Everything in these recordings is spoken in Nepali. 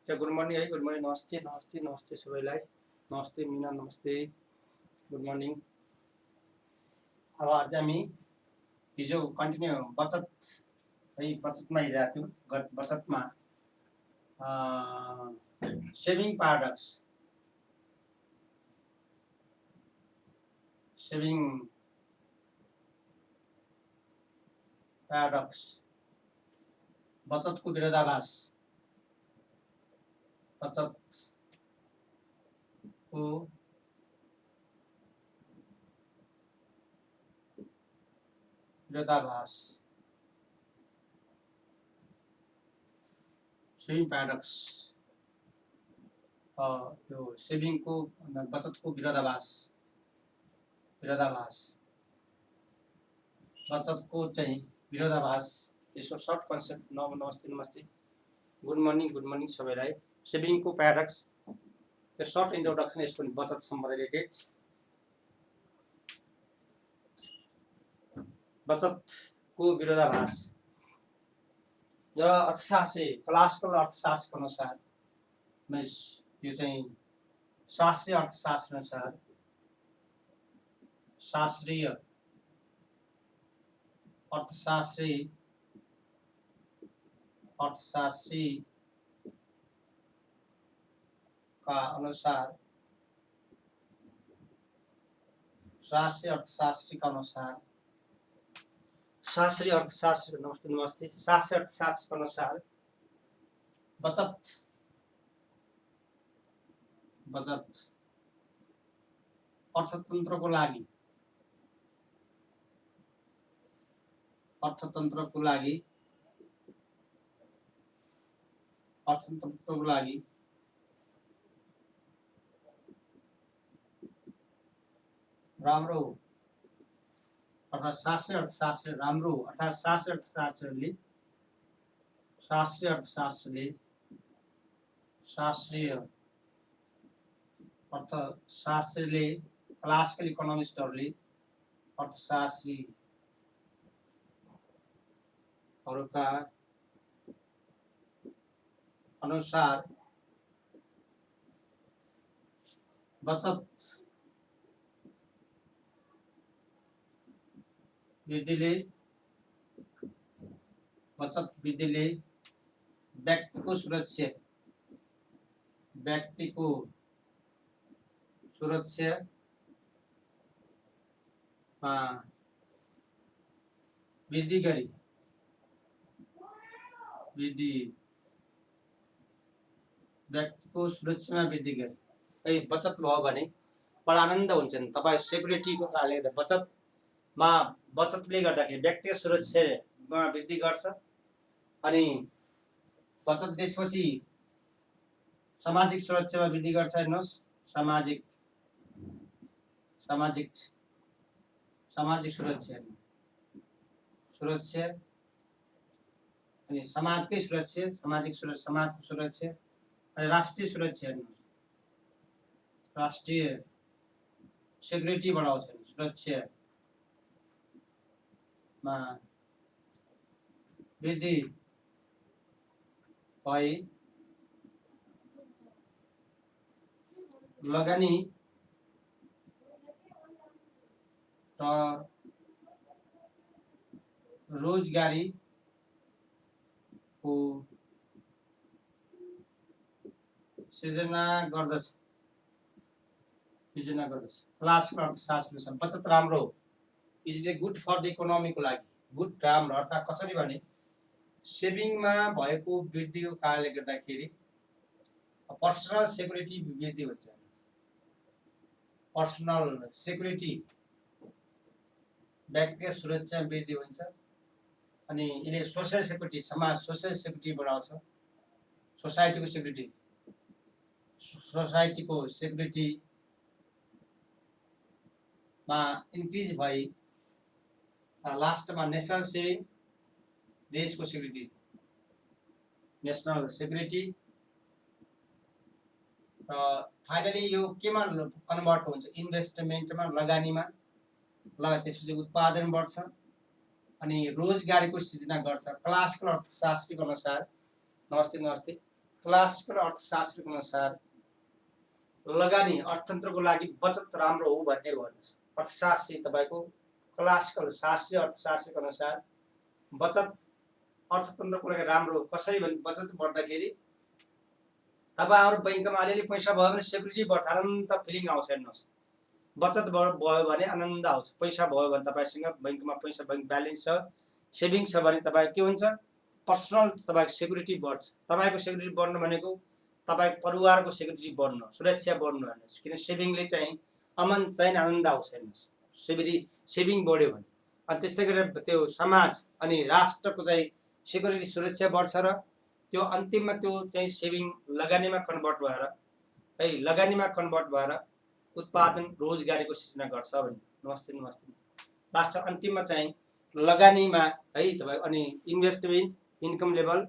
गुड मर्निङ है, गुड मर्निङ, नमस्ते नमस्ते नमस्ते सबैलाई। नमस्ते मिना, नमस्ते, गुड मर्निङ। अब आज हामी हिजो कन्टिन्यू बचत है, बचतमा हेरेका थियौँ। गत बचतमा सेभिङ प्याराडक्स, सेभिङ प्याराडक्स, बचतको विरोधाभास, बचतको विरोधाभास, सेभिङ प्याराडक्स, यो सेभिङको बचतको विरोधाभास, बचतको चाहिँ विरोधाभास, यसको सर्ट कन्सेप्ट। नमस्ते नमस्ते, गुड मर्निङ सबैलाई। सेभिङको प्याराडक्स, यो सर्ट इन्ट्रोडक्सन यसको बचतसँग रिलेटेड। बचतको विरोधाभास र अर्थशास्त्री, क्लासिकल अर्थशास्त्र अनुसार, यो चाहिँ शास्त्रीय अर्थशास्त्र अनुसार, शास्त्रीय अर्थशास्त्री का अनुसार, शास्त्रीय अर्थशास्त्री का अनुसार, शास्त्रीय अर्थशास्त्र, नमस्ते नमस्ते, शास्त्रीय अर्थशास्त्र का अनुसार बचत अर्थतन्त्रको लागि राम्रो, अर्थात् शास्त्रीय अर्थशास्त्र राम्रो, अर्थात् शास्त्रीय अर्थशास्त्रले क्लासिकल इकोनोमिस्टहरूले, अर्थशास्त्रीहरूका अनुसार बचत वृद्धिले व्यक्तिको सुरक्षामा वृद्धि गरी व्यक्तिको सुरक्षामा वृद्धि गरी बचत भयो भने बडा आनन्द हुन्छ नि। तपाईँ सेक्युरिटीको कारणले गर्दा बचतले गर्दाखेरि व्यक्तिगत सुरक्षामा वृद्धि गर्छ। अनि बचत त्यसपछि सामाजिक सुरक्षामा वृद्धि गर्छ। हेर्नुहोस्, सामाजिक सुरक्षा अनि समाजकै सुरक्षा, समाजको सुरक्षा अनि राष्ट्रिय सुरक्षा। हेर्नुहोस्, राष्ट्रिय सेक्युरिटी बढाउँछ, सुरक्षामा वृद्धि भई लगानी र रोजगारीको सृजना गर्दछ। क्लासिकल अर्थशास्त्र बचत राम्रो, is it good for the इकोनोमीको लागि, गुड राम्रो, अर्थात् कसरी भने सेभिङमा भएको वृद्धिको कारणले गर्दाखेरि पर्सनल सेक्युरिटी वृद्धि हुन्छ। पर्सनल सेक्युरिटी, व्यक्तिगत सुरक्षा वृद्धि हुन्छ। अनि यसले सोसियल सेक्युरिटी, सोसियल सेक्युरिटी बढाउँछ। सोसाइटीको सेक्युरिटीमा इन्क्रिज भई लास्टमा नेसनल सेभिङ, देशको सेक्युरिटी, नेसनल सेक्युरिटी। र फाइनली यो केमा कन्भर्ट हुन्छ? इन्भेस्टमेन्टमा, लगानीमा। त्यसपछि उत्पादन बढ्छ अनि रोजगारीको सृजना गर्छ। क्लासिकल अर्थशास्त्रीको अनुसार, नमस्ते, क्लासिकल अर्थशास्त्रको अनुसार लगानी अर्थतन्त्रको लागि बचत राम्रो हो भन्ने भन्नुहोस्। अर्थशास्त्री तपाईको क्लासिकल शास्त्रीय अर्थशास्त्रको अनुसार बचत अर्थतन्त्रको लागि राम्रो कसरी भने बचत बढ्दाखेरि तपाईहरु बैंकमा अलिअलि पैसा भयो भने सेक्युरिटी बढ्छ, आनन्द फिलिङ आउँछ। हेर्नुहोस्, बचत भयो भने आनन्द आउँछ। पैसा भयो भने तपाईसँग बैंकमा पैसा बैंक ब्यालेन्स छ, सेभिङ्स छ भने तपाईको के हुन्छ, पर्सनल तपाईको सेक्युरिटी बढ्छ। तपाईको सेक्युरिटी बढ्नु भनेको तपाईको परिवारको सेक्युरिटी बढ्नु, सुरक्षा बढ्नु। हेर्नुहोस्, किन सेभिङले चाहिँ अमन चाहिँ आनन्द आउँछ। हेर्नुहोस्, सेभिङ बढ्यो भने अनि त्यस्तै गरेर त्यो समाज अनि राष्ट्रको चाहिँ सेक्युरिटी सुरक्षा बढ्छ र त्यो अन्तिममा त्यो चाहिँ सेभिङ लगानीमा कन्भर्ट भएर है लगानीमा कन्भर्ट भएर उत्पादन रोजगारीको सृजना गर्छ भने। नमस्ते नमस्ते। लास्ट अन्तिममा चाहिँ लगानीमा है तपाईको अनि इन्भेस्टमेन्ट इन्कम लेभल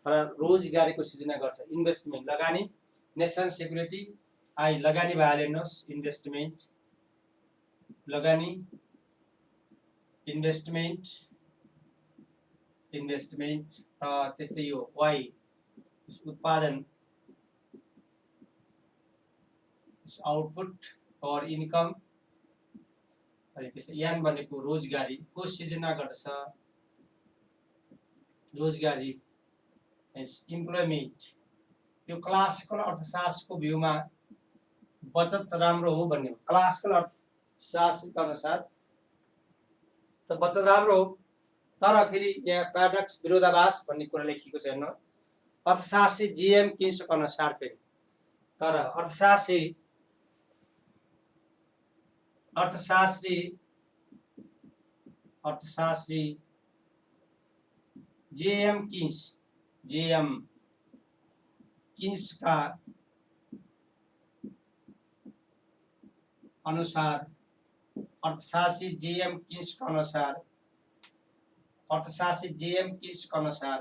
र रोजगारीको सृजना गर्छ। इन्भेस्टमेन्ट लगानी नेसन सेक्युरिटी आई लगानी भएर हेर्नुहोस्, इन्भेस्टमेन्ट लगानी इन्भेस्टमेन्ट त्यस्तै यो वाइ उत्पादन आउटपुट और इन्कम अनि त्यस्तै यान भनेको रोजगारीको सृजना गर्दछ। रोजगारी इम्प्लोइमेन्ट यो क्लासिकल अर्थशास्त्रको भ्यूमा बचत राम्रो हो भन्ने। क्लासिकल अर्थशास्त्रको अनुसार त बचत राम्रो हो, तर फेरि यहाँ प्याराडक्स विरोधाभास भन्ने कुरा लेखिएको छ। हेर्नु, अर्थशास्त्री जीएम किन्सको अनुसार फेरि तर अर्थशास्त्री जेएम किन्स का अनुसार अर्थशास्त्री जेएम किन्स का अनुसार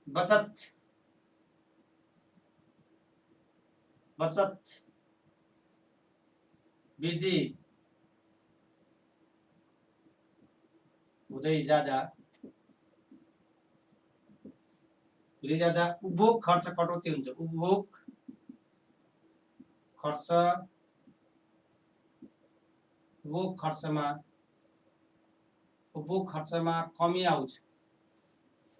बचत वृद्धि हुँदै जाँदा उपभोग खर्च कटौती हुन्छ। उपभोग खर्चमा कमी आउँछ।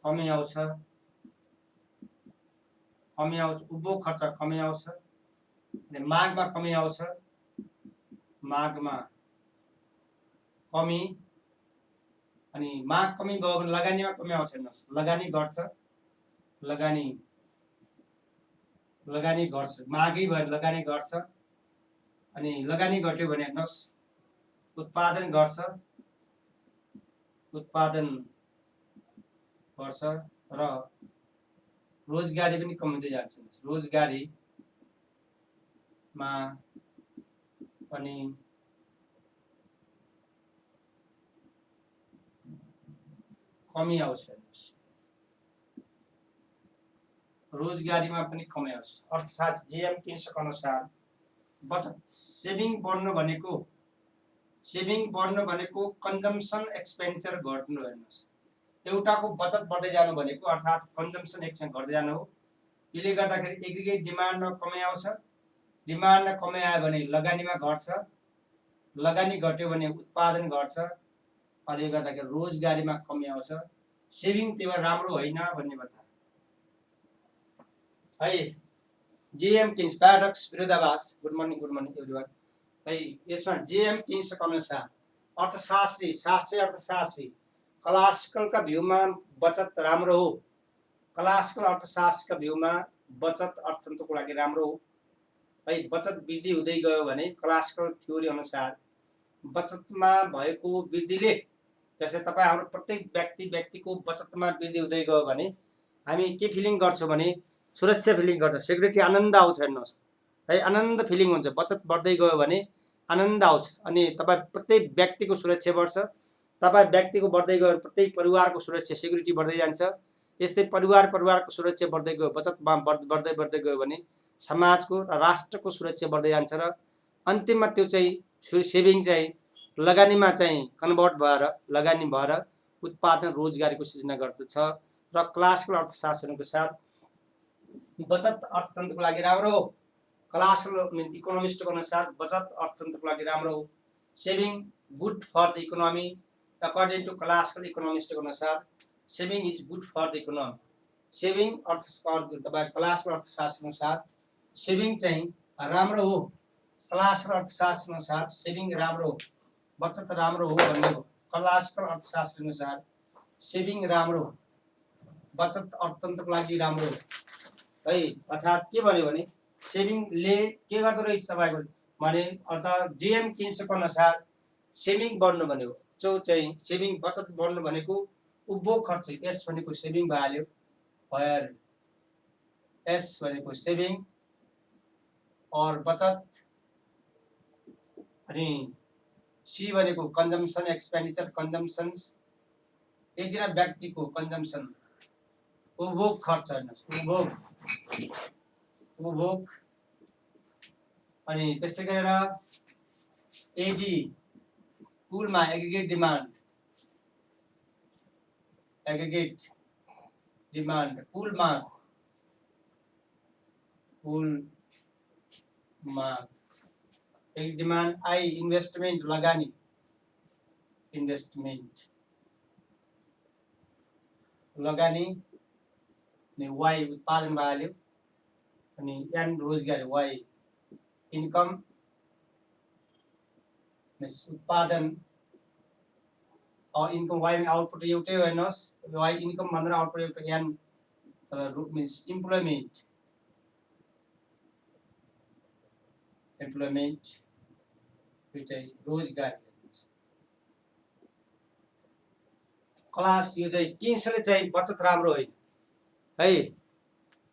उपभोग खर्च कमी आउँछ अनि मागमा कमी आउँछ। मागमा कमी अनि माग कमी भयो भने लगानीमा कमी आउँछ। हेर्नुहोस्, लगानी घट्छ, मागै भयो लगानी घट्छ अनि लगानी घट्यो भने हेर्नुहोस् उत्पादन घट्छ र रोजगारी पनि कम हुँदै जान्छ। रोजगारीमा पनि कमी आउँछ। रोजगारीमा पनि कमी आउँछ। अर्थशास्त्री जेएम किन्सको अनुसार बचत सेभिङ बढ्नु भनेको कन्जम्सन एक्सपेन्डिचर घट्नु। हेर्नुहोस्, एउटाको बचत बढ्दै जानु भनेको अर्थात् कन्जम्सन एक्सपेन्डिचर घट्दै जानु हो। यसले गर्दाखेरि एग्रिगेट डिमान्डमा कमी आउँछ। डिमान्डमा कमी आयो भने लगानीमा घट्छ, लगानी घट्यो भने उत्पादन घट्छ। अहिले गर्दाखेरि रोजगारीमा कमी आउँछ। सेभिङ त्यही भएर राम्रो होइन भन्ने बताए है। जेएम किन्स प्याराडक्स विरोधाभास। Good morning everyone. है यसमा जेएम किन्सको अनुसार शास्त्रीय अर्थशास्त्री क्लासिकलका भ्यूमा बचत राम्रो हो। क्लासिकल अर्थशास्त्रका भ्यूमा बचत अर्थतन्त्रको लागि राम्रो हो। है बचत वृद्धि हुँदै गयो भने क्लासिकल थ्योरी अनुसार बचतमा भएको वृद्धिले जस्तै तपाईँ हाम्रो प्रत्येक व्यक्तिको बचतमा वृद्धि हुँदै गयो भने हामी के फिलिङ गर्छौँ भने सुरक्षा फिलिङ गर्छ, सेक्युरिटी आनन्द आउँछ। हेर्नुहोस् है, आनन्द फिलिङ हुन्छ। बचत बढ्दै गयो भने आनन्द आउँछ अनि तपाईँ प्रत्येक व्यक्तिको सुरक्षा बढ्छ। तपाईँ व्यक्तिको बढ्दै गयो भने प्रत्येक परिवारको सुरक्षा सेक्युरिटी बढ्दै जान्छ। यस्तै परिवारको सुरक्षा बढ्दै गयो, बचतमा बढ्दै गयो भने समाजको र राष्ट्रको सुरक्षा बढ्दै जान्छ र अन्तिममा त्यो चाहिँ सेभिङ चाहिँ लगानीमा चाहिँ कन्भर्ट भएर उत्पादन रोजगारीको सृजना गर्दछ। र क्लासिकल अर्थशास्त्रको साथ बचत अर्थतन्त्रको लागि राम्रो हो। क्लासिकल इकोनोमिस्टको अनुसार बचत अर्थतन्त्रको लागि राम्रो हो। Saving good for the economy according to classical इकोनोमिस्टको अनुसार saving is good for the economy. Saving classical अर्थशास्त्र अनुसार सेभिङ चाहिँ राम्रो हो। क्लासिकल अर्थशास्त्र अनुसार सेभिङ राम्रो हो, बचत राम्रो हो भन्ने हो। क्लासिकल अर्थशास्त्र अनुसार सेभिङ राम्रो हो, बचत अर्थतन्त्रको लागि राम्रो हो है। अर्थात् के भन्यो भने सेभिङले के गर्दो रहेछ तपाईको भने अर्थात् जेएम किन्सको अनुसार सेभिङ बढ्नु भनेको जो चाहिँ सेभिङ बचत बढ्नु भनेको उपभोग खर्च, एस भनेको सेभिङ भइहाल्यो, भएर एस भनेको सेभिङ और बचत, अनि सी भनेको कन्जम्सन एक्सपेन्डिचर कन्जम्सन्स, एकजना व्यक्तिको कन्जम्सन उपभोग खर्च हेर्नुहोस्, उपभोग अनि त्यस्तै गरेर एडी कुलमा एग्रिगेट डिमान्ड कुलमा एक डिमान्ड, आई इन्भेस्टमेन्ट लगानी, इन्भेस्टमेन्ट लगानी, अनि वाई उत्पादन भइहाल्यो, अनि एन रोजगारी, वाई इन्कम उत्पादन और इन्कम, वाई आउटपुट एउटै हो हेर्नुहोस्, वाई इन्कम भनेर आउटपुट एउटै, एन मिन्स इम्प्लोइमेन्ट, यो चाहिँ रोजगारी। क्लास यो चाहिँ किन्सले चाहिँ बचत राम्रो होइन है,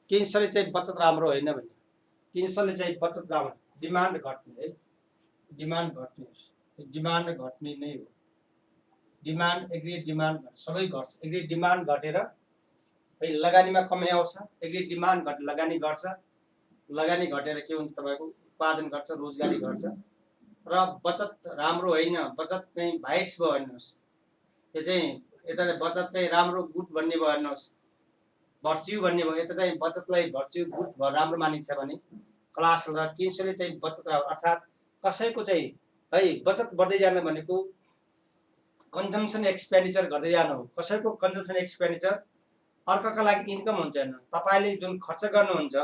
किन्सले चाहिँ बचत राम्रो होइन भन्ने, किन्सले चाहिँ बचत राम्रो, डिमान्ड घट्ने है, डिमान्ड घट्ने, डिमान्ड घट्ने नै हो। डिमान्ड एग्रिगेट डिमान्ड सबै घट्छ, एग्रिगेट डिमान्ड घटेर है लगानीमा कमी आउँछ, एग्रिगेट डिमान्ड घट लगानी घट्छ, लगानी घटेर के हुन्छ तपाईको उत्पादन घट्छ, रोजगारी घट्छ र बचत राम्रो होइन, बचत चाहिँ भाइस भयो हेर्नुहोस्, यो चाहिँ यता बचत चाहिँ राम्रो गुड भन्ने भयो हेर्नुहोस्, भर्च्यु भन्ने भयो, यता चाहिँ बचतलाई भर्च्यु गुड राम्रो मानिन्छ भने क्लास किन्सले चाहिँ बचत अर्थात् कसैको चाहिँ है बचत बढ्दै जानु भनेको कन्जम्सन एक्सपेन्डिचर गर्दै जानु हो। कसैको कन्जम्सन एक्सपेन्डिचर अर्काका लागि इन्कम हुन्छ हेर्नु, तपाईले जुन खर्च गर्नुहुन्छ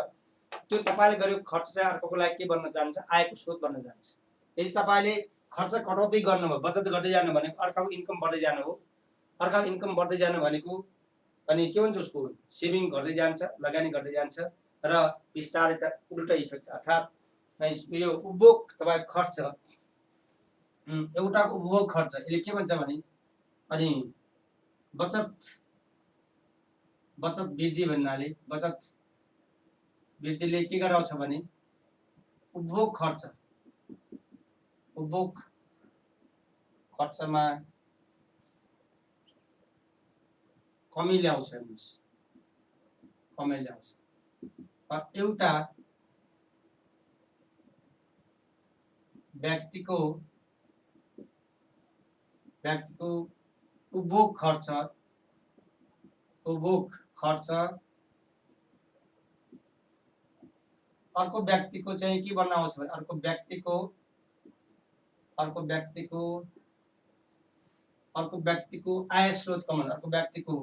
त्यो तपाईले गरेको खर्च चाहिँ अर्काको लागि के बन्न जान्छ, आयको स्रोत बन्न जान्छ। यदि तपाईले खर्च घटाउँदै गर्नुभयो, बचत गर्दै जानु भनेको अर्काको इन्कम बढ्दै जानु हो, अर्काको इन्कम बढ्दै जानु भनेको अनि के हुन्छ उसको सेभिङ गर्दै जान्छ, लगानी गर्दै जान्छ र बिस्तारै उल्टा इफेक्ट अर्थात् यो उपभोग तपाईको खर्च एउटाको उपभोग खर्च यसले के भन्छ भने अनि बचत वृद्धि भन्नाले बचत वृद्धिले के गराउँछ भने उपभोग खर्चमा कमी ल्याउँछ हेर्नुहोस्, कमी ल्याउँछ। एउटा व्यक्तिको उपभोग खर्च अर्को व्यक्तिको चाहिँ के बन्न आउँछ भने अर्को व्यक्तिको आय स्रोत कम, अर्को व्यक्तिको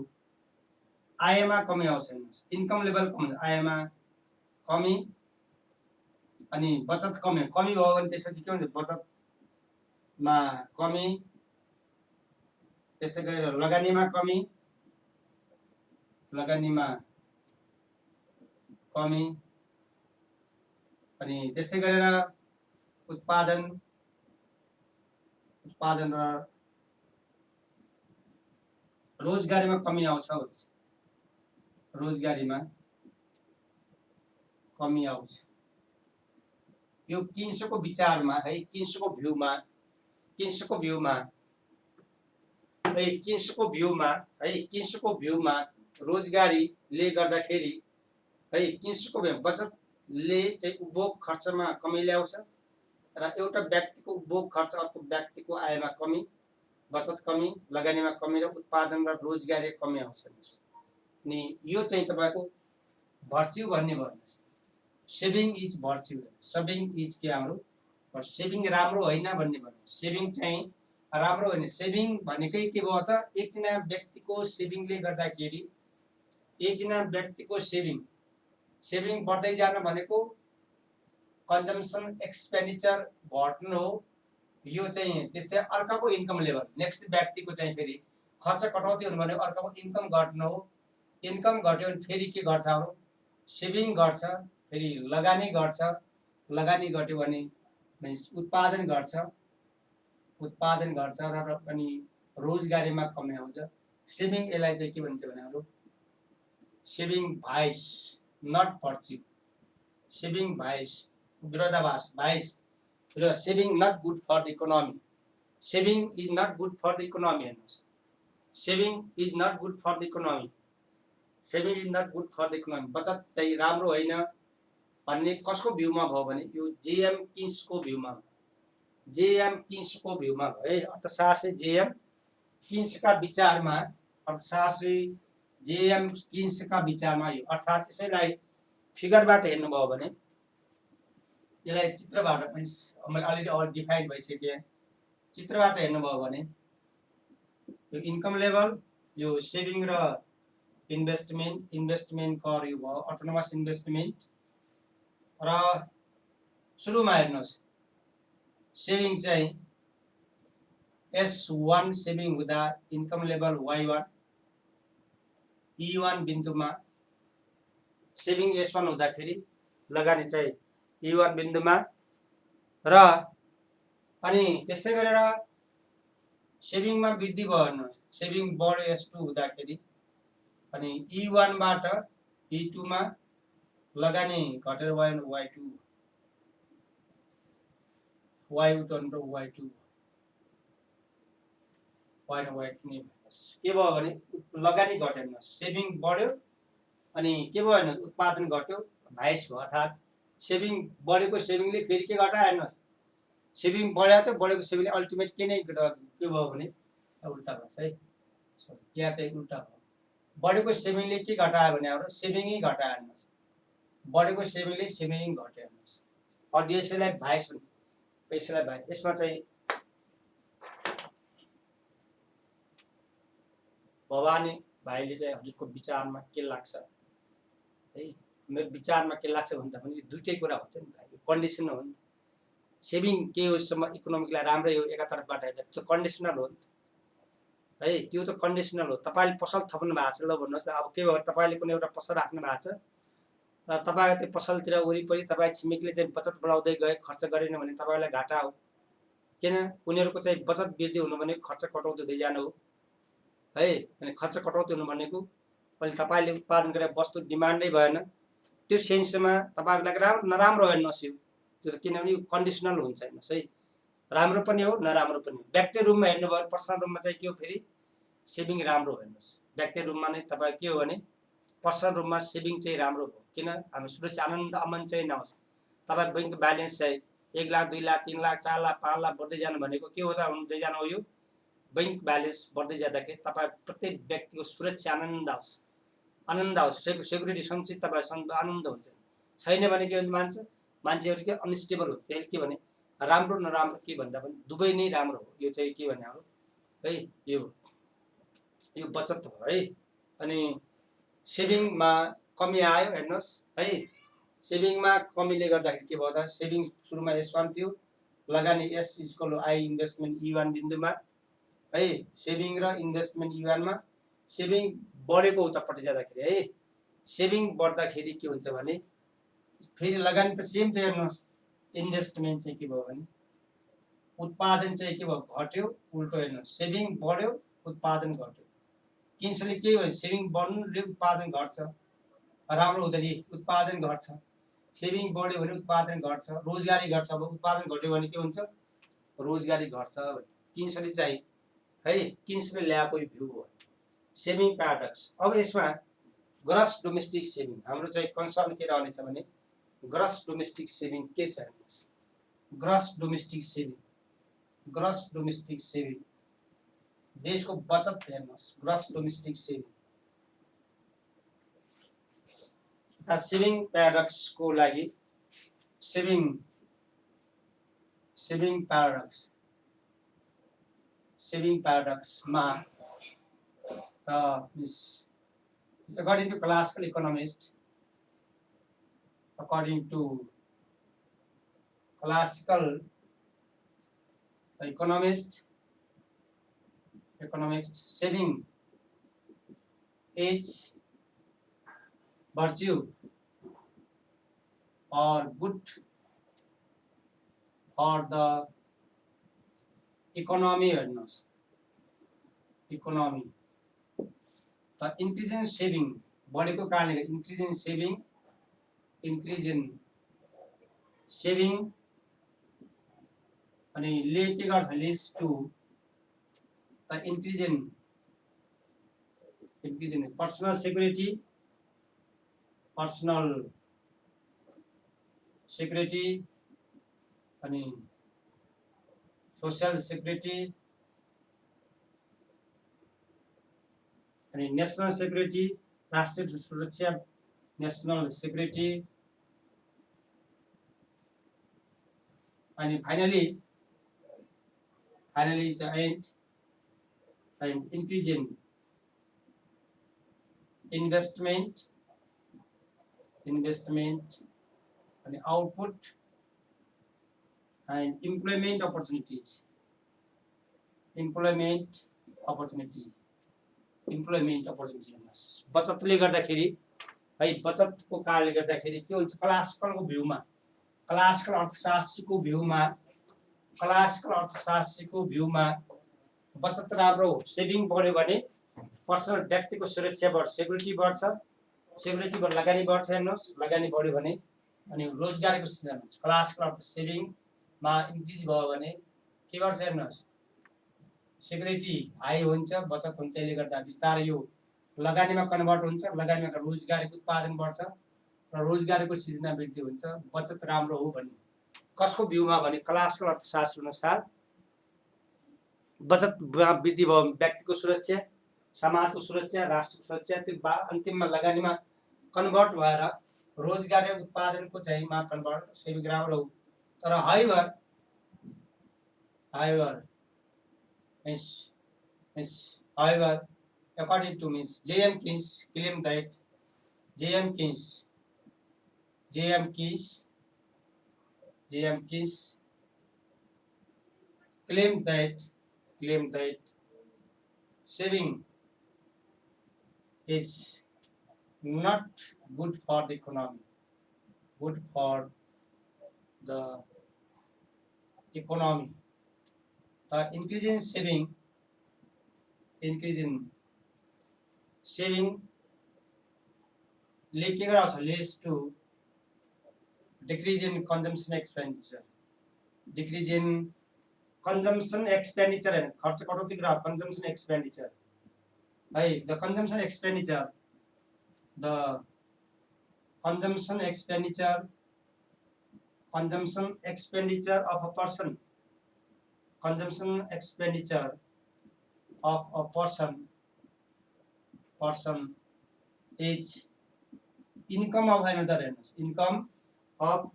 आयमा कमी आउँछ हेर्नुहोस्, इन्कम लेभल कम, आयमा कमी अनि बचत कमी भयो भने त्यसपछि के हुन्छ, बचतमा कमी, त्यस्तै गरेर लगानीमा कमी अनि त्यस्तै गरेर उत्पादन र रोजगारीमा कमी आउँछ, रोजगारीमा कमी आउँछ। यो किन्सको विचारमा है, किन्सको भ्यूमा रोजगारीले गर्दाखेरि है किन्सको बचतले चाहिँ उपभोग खर्चमा कमी ल्याउँछ र एउटा व्यक्तिको उपभोग खर्च अर्को व्यक्तिको आयमा कमी, बचत कमी, लगानीमा कमी र उत्पादन र रोजगारी कमी आउँछ। अनि यो चाहिँ तपाईको भर्च्यु भन्ने भयो। Saving is virtue, saving is के हाम्रो सेभिङ राम्रो होइन भन्ने भयो। सेभिङ चाहिँ राम्रो होइन। सेभिङ भनेकै के भयो त, एकजना व्यक्तिको सेभिङले गर्दाखेरि एकजना व्यक्तिको सेभिङ बढ्दै जान भनेको कन्जम्सन एक्सपेन्डिचर घट्नु हो। यो चाहिँ त्यस्तै अर्काको इन्कम लेभल, नेक्स्ट व्यक्तिको चाहिँ फेरि खर्च कटौती हुनु भने अर्काको इन्कम घट्नु हो। इन्कम घट्यो भने फेरि के गर्छ हाम्रो सेभिङ गर्छ, फेरि लगानी गर्छ, लगानी घट्यो भने उत्पादन गर्छ, उत्पादन गर्छ र पनि रोजगारीमा कमी आउँछ। सेभिङ यसलाई चाहिँ के भन्छ भने हाम्रो saving vice not virtue, saving vice विरोधाभास भाइस र saving not good for the economy, saving is not good for the economy. हेर्नुहोस्, saving is not good for the economy, saving is not good for the economy. बचत चाहिँ राम्रो होइन भन्ने कसको भ्यूमा भयो भने यो जेएम किन्सको भ्यूमा, जेएम किन्सको भ्यूमा भयो है। अर्थशास्त्री जेएम किन्सका विचारमा, अर्थशास्त्री जेएम किन्सका विचारमा यो अर्थात् यसैलाई फिगरबाट हेर्नुभयो भने, यसलाई चित्रबाट पनि अलरेडी डिफाइन भइसक्यो। चित्रबाट हेर्नुभयो भने यो इन्कम लेभल, यो सेभिङ र इन्भेस्टमेन्ट कर यो भयो अटोनोमस इन्भेस्टमेन्ट। र सुरुमा हेर्नुहोस् सेभिङ चाहिँ S1 सेभिङ हुँदा income level Y1, E1 बिन्दुमा saving S1 हुँदाखेरि लगानी चाहिँ E1 बिन्दुमा र अनि त्यस्तै गरेर सेभिङमा वृद्धि भयो हेर्नुहोस्, सेभिङ बढ्यो S2 हुँदाखेरि अनि E1 बाट E2 मा लगानी घटेर गयो भने Y2, Y2 नै के भयो भने लगानी घट्यो, सेभिङ बढ्यो अनि के भयो भने उत्पादन घट्यो, भाइस भयो। अर्थात् सेभिङ बढेको सेभिङले फेरि के घटायो हेर्नुहोस्, सेभिङ बढ्यो त बढेको सेभिङले अल्टिमेट के भयो भने उल्टा भन्छ है, यहाँ चाहिँ उल्टा भयो। बढेको सेभिङले के घटायो भने हाम्रो सेभिङै घटायो हेर्नुहोस्, बढेको सेभिङले सेभिङ घट्यो हेर्नुहोस्। अनि यसैलाई भाइस भन्छ, यसैलाई भाइस। यसमा चाहिँ भवानी भाइले चाहिँ हजुरको विचारमा के लाग्छ है? मेरो विचारमा के लाग्छ भन्दा पनि दुईटै कुरा हुन्छ नि भाइ, कन्डिसन हो नि। सेभिङ के होसम्म इकोनोमिकलाई राम्रै हो एकातर्फबाट हेर्दा त्यो कन्डिसनल हो नि है, त्यो त कन्डिसनल हो। तपाईँले पसल थप्नु भएको छ ल भन्नुहोस् न, अब के भयो तपाईँले कुनै एउटा पसल राख्नु भएको छ, तपाईँको त्यो पसलतिर वरिपरि तपाईँ छिमेकीले चाहिँ बचत बढाउँदै गए, खर्च गरेन भने तपाईँलाई घाटा हो। किन उनीहरूको चाहिँ बचत वृद्धि हुनु भनेको खर्च कटौती हुँदै जानु हो है। अनि खर्च कटौती हुनु भनेको अहिले तपाईँले उत्पादन गरेर वस्तु डिमान्डै भएन, त्यो सेन्समा तपाईँको लागि राम्रो नराम्रो हेर्नुहोस् यो, त्यो किनभने यो कन्डिसनल हुन्छ हेर्नुहोस् है, राम्रो पनि हो नराम्रो पनि हो। व्यक्तिगत रूपमा हेर्नुभयो, पर्सनल रूपमा चाहिँ के हो फेरि सेभिङ राम्रो हो हेर्नुहोस्। व्यक्तिगत रूपमा नै तपाईँ के हो भने पर्सनल रूपमा सेभिङ चाहिँ राम्रो हो, किन हामी सुरक्षा आनन्द अमन चाहिँ नहोस्। तपाईँ बैंक ब्यालेन्स चाहिँ 1 लाख 2 लाख 3 लाख 4 लाख 5 लाख बढ्दै जानु भनेको के हो त हुँदै जानु हो, यो बैंक ब्यालेन्स बढ्दै जाँदाखेरि तपाईँ प्रत्येक व्यक्तिको सुरक्षा आनन्द आओस्, सेक्युरिटी सञ्चित तपाईँ आनन्द हुन्छ। छैन भने के हुन्छ मान्छेहरू के अनस्टेबल हुन्छ। त्यसले के भने राम्रो नराम्रो के भन्दा पनि दुवै नै राम्रो हो। यो चाहिँ के भने हाम्रो है यो बचत हो है। अनि सेभिङमा कमी आयो हेर्नुहोस् है, सेभिङमा कमीले गर्दाखेरि के भयो त, सेभिङ सुरुमा S1 थियो, लगानी S=I इन्भेस्टमेन्ट E1 बिन्दुमा है। सेभिङ र इन्भेस्टमेन्ट E1 मा सेभिङ बढेको उतापट्टि जाँदाखेरि है, सेभिङ बढ्दाखेरि के हुन्छ भने फेरि लगानी त सेम थियो हेर्नुहोस्, इन्भेस्टमेन्ट चाहिँ के भयो भने उत्पादन चाहिँ के भयो घट्यो, उल्टो हेर्नुहोस् सेभिङ बढ्यो उत्पादन घट्यो। किन्सले के भयो सेभिङ बढ्नुले उत्पादन घट्छ, राम्रो हुँदैन, उत्पादन घट्छ। सेभिङ बढ्यो भने उत्पादन घट्छ, रोजगारी घट्छ। अब उत्पादन घट्यो भने के हुन्छ रोजगारी घट्छ। किन्सले चाहिँ है, किन्सले ल्याएको भ्यू हो सेभिङ प्याराडक्स। अब यसमा ग्रस डोमेस्टिक सेभिङ हाम्रो चाहिँ कन्सर्न के रहनेछ भने ग्रस डोमेस्टिक सेभिङ के छ हेर्नुहोस्। ग्रस डोमेस्टिक सेभिङ देशको बचत हेर्नुहोस्। Gross domestic saving the saving प्याराडक्सको लागि सेभिङ प्याराडक्समा according to classical economist, according to classical economists, saving is virtue or good for the economy. The increase in saving बढेको कारणले increase in saving अनि ले के गर्छ leads to the increase in personal security अनि social security अनि national security, राष्ट्रिय सुरक्षा, national security, and finally the end and increase in investment and output and employment opportunities. बचतले गर्दाखेरि है बचतको कारणले गर्दाखेरि के हुन्छ क्लासिकल अर्थशास्त्रीको भ्यूमा बचत राम्रो हो सेभिङ बढ्यो भने पर्सनल व्यक्तिको सुरक्षा बढ्छ सेक्युरिटी बढ्छ लगानी बढ्छ हेर्नुस् लगानी बढ्यो भने अनि रोजगारको सृजना हुन्छ क्लासिकल अर्थ सेभिङमा इन्क्रिज भयो भने के गर्छ हेर्नुस् सेक्युरिटी हाई हुन्छ बचत हुन्छ यसले गर्दा बिस्तारै यो लगानीमा कन्भर्ट हुन्छ लगानीमा रोजगारको उत्पादन बढ्छ र रोजगारको सृजना वृद्धि हुन्छ बचत राम्रो हो भन्ने कसको भ्यूमा भने क्लासिकल अर्थशास्त्र अनुसार बचत वृद्धि भयो व्यक्तिको सुरक्षा समाजको सुरक्षा राष्ट्रको सुरक्षा त्यो अन्तिममा लगानीमा कन्भर्ट भएर रोजगार उत्पादनको चाहिँ मा कन्भर्ट सेभिङ राम्रो हो तर however according to J.M. Keynes claimed that saving is not good for the economy. The increase in saving leads to decrease in consumption expenditure. And खर्च कटौती गरा consumption expenditure. The consumption expenditure of a person. Consumption expenditure of a person is income of another. Income of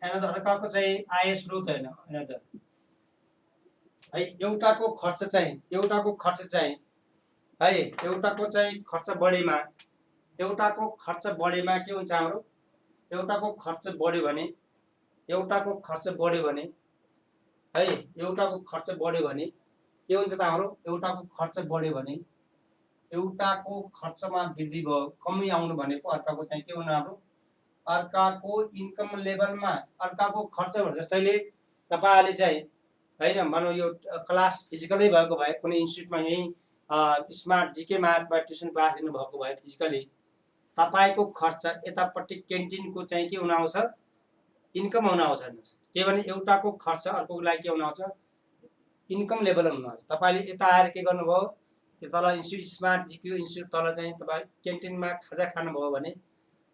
another अर्काको चाहिँ आय स्रोत हैन another. है एउटाको खर्च चाहिँ है एउटाको खर्च बढेमा के हुन्छ हाम्रो एउटाको खर्च बढ्यो भने है एउटाको खर्च बढ्यो भने के हुन्छ त हाम्रो एउटाको खर्च बढ्यो भने एउटाको खर्चमा वृद्धि भयो कमी आउनु भनेको अर्काको चाहिँ के हुनु हाम्रो अर्काको इन्कम लेभलमा अर्काको खर्च जस्तैले तपाईहरुले चाहिँ हैन मानौ यो क्लास फिजिकली भएको भए कुनै इन्स्टिट्युटमा यही स्मार्ट जीके मार्टमा ट्युसन क्लास लिनु भएको भए फिजिकली तपाईको खर्च यतापट्टि क्यान्टिनको चाहिँ के हुन आउँछ इन्कम हुन आउँछ के भने एउटाको खर्च अर्कोको लागि के हुन आउँछ इन्कम लेभल हुन आउँछ तपाईले यता आएर के गर्नुभयो यो तल इन्स्टिट्युट स्मार्ट जीके इन्स्टिट्युट तल चाहिँ तपाई क्यान्टिनमा खाजा खानुभयो भने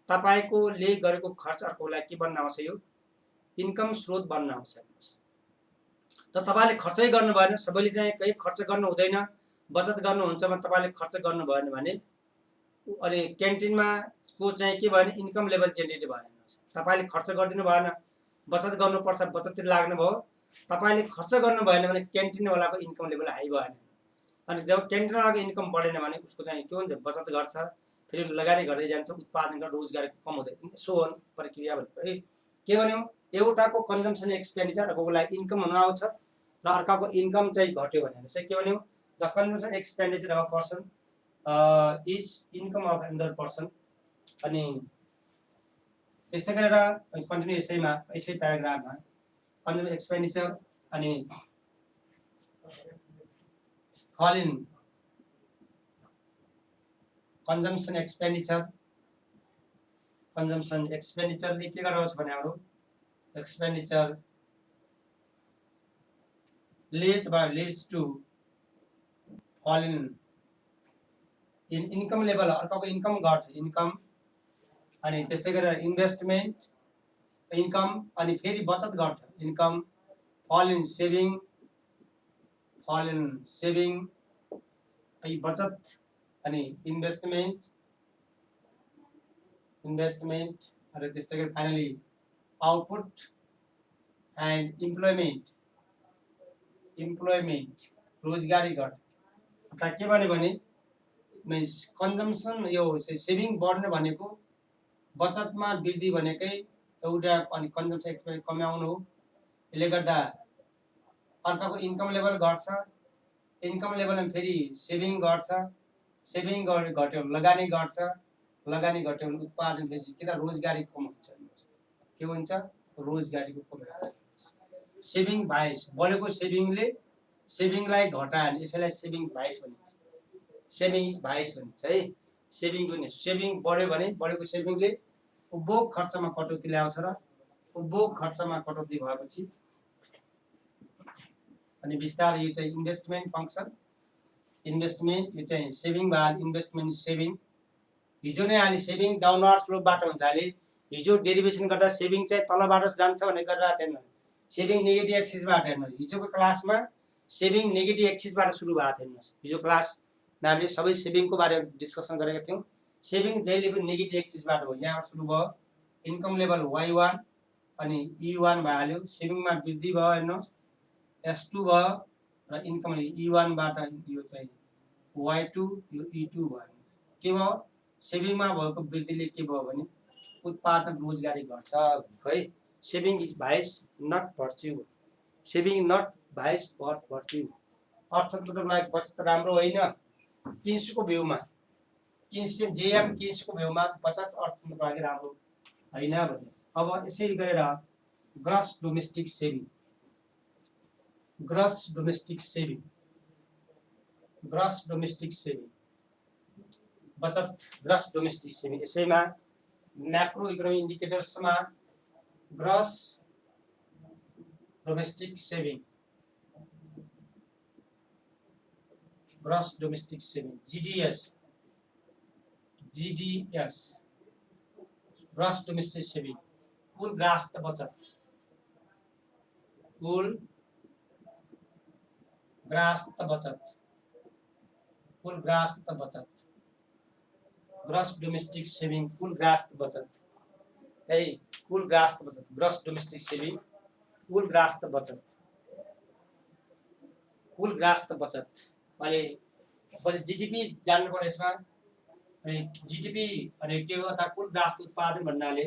तपाईको ले गरेको खर्च अर्कोको लागि के बन्न आउँछ यो इन्कम स्रोत बन्न आउँछ त तपाईले खर्चै गर्नु भएन सबैले चाहिँ कही खर्च गर्नु हुँदैन बचत गर्नुहुन्छ भने तपाईले खर्च गर्नु भएन भने अनि क्यान्टिनमा उसको चाहिँ के भयो भने इन्कम लेभल जेनेरेट भएन। तपाईँले खर्च गरिदिनु भएन, बचत गर्नुपर्छ, बचततिर लाग्नु भयो, तपाईँले खर्च गर्नु भएन भने क्यान्टिनवालाको इन्कम लेभल हाई भएन। अनि जब क्यान्टिनवालाको इन्कम बढेन भने उसको चाहिँ के हुन्छ, बचत गर्छ, फेरि लगानी गर्दै जान्छ, उत्पादन र रोजगार कम हुँदै सो अन प्रक्रिया भनेको है। के भन्यो, एउटाको कन्जम्सन एक्सपेन्डिचर अर्कोको लागि इन्कम हुन आउँछ र अर्काको इन्कम चाहिँ घट्यो भने चाहिँ के भन्यो, the consumption expenditure of person is income of another person. अनि त्यस्तै गरेर कन्टिन्यू यसै प्याराग्राफमा कन्जम्सन एक्सपेन्डिचर अनि फल इन कन्जम्सन एक्सपेन्डिचरले के गराउँछ भने हाम्रो expenditure leads to fall in income level, अर्काको इन्कम घट्छ, इन्कम अनि त्यस्तै गरेर इन्भेस्टमेन्ट इन्कम अनि फेरि बचत गर्छ, इन्कम fall in सेभिङ बचत अनि इन्भेस्टमेन्ट अनि त्यस्तै गरी फाइनली आउटपुट एन्ड इम्प्लोइमेन्ट रोजगारी गर्छ। अर्थात् के भन्यो भने मिन्स कन्जम्सन यो सेभिङ बढ्ने भनेको बचतमा वृद्धि भनेकै एउटा अनि कन्जम्सन एक्सपेन्स कमाउनु हो। यसले गर्दा अर्काको इन्कम लेभल घट्छ, इन्कम लेभलमा फेरि सेभिङ गर्छ, सेभिङ घट्यो लगानी गर्छ, लगानी घट्यो भने उत्पादन बेसी किन रोजगारी कम हुन्छ, के हुन्छ रोजगारीको कमी हुन्छ। सेभिङ भाइस बढेको सेभिङलाई घटायो भने यसैलाई सेभिङ भाइस भनिन्छ, सेभिङ इज भाइस भनिन्छ है। सेभिङ पनि सेभिङ बढ्यो भने बढेको सेभिङले उपभोग खर्चमा कटौती ल्याउँछ र उपभोग खर्चमा कटौती भएपछि अनि बिस्तारै यो चाहिँ इन्भेस्टमेन्ट फङ्सन, इन्भेस्टमेन्ट यो चाहिँ सेभिङ भयो, इन्भेस्टमेन्ट सेभिङ। हिजो नै अहिले सेभिङ डाउनवार्ड स्लोपबाट हुन्छ, अहिले हिजो डेरिभेसन गर्दा सेभिङ चाहिँ तलबाट जान्छ भनेर गरिरहेको थिएन, सेभिङ नेगेटिभ एक्सिसबाट हेर्नु। हिजोको क्लासमा सेभिङ नेगेटिभ एक्सिसबाट सुरु भएको थियो। हिजो क्लास हामीले सबै सेभिङको बारेमा डिस्कसन गरेका थियौँ। सेभिङ जहिले पनि नेगेटिभ एक्सिसबाट हो, यहाँबाट सुरु भयो, इन्कम लेभल Y1 अनि E1 भइहाल्यो, सेभिङमा वृद्धि भयो हेर्नुहोस् S2 भयो र इन्कम E1बाट यो चाहिँ Y2 यो E2 भयो। के भयो, सेभिङमा भएको वृद्धिले के भयो भने उत्पादन रोजगारी गर्छ है। Saving is vice not virtue, saving not vice but virtue. अर्थतन्त्रको लागि बचत राम्रो होइन, किन्सको भ्यूमा किन्सको भ्यूमा बचत अर्थतन्त्रको लागि राम्रो होइन भन्ने। अब यसरी गरेर ग्रस डोमेस्टिक सेभिङ बचत ग्रस डोमेस्टिक सेभिङ। यसैमा म्याक्रो इकोनोमिक इन्डिकेटर्समा gross domestic saving GDS gross domestic saving कुल ग्राहस्थ बचत, ग्रस डोमेस्टिक सेभिङ कुल ग्राहस्थ बचत है, कुल ग्राहस्थ बचत ग्रस डोमेस्टिक सेभिङ कुल ग्राहस्थ बचत। अहिले जिडिपी जान्नु पर्यो यसमा। जिडिपी भनेको के हो, अर्थात् कुल ग्राहस्थ उत्पादन भन्नाले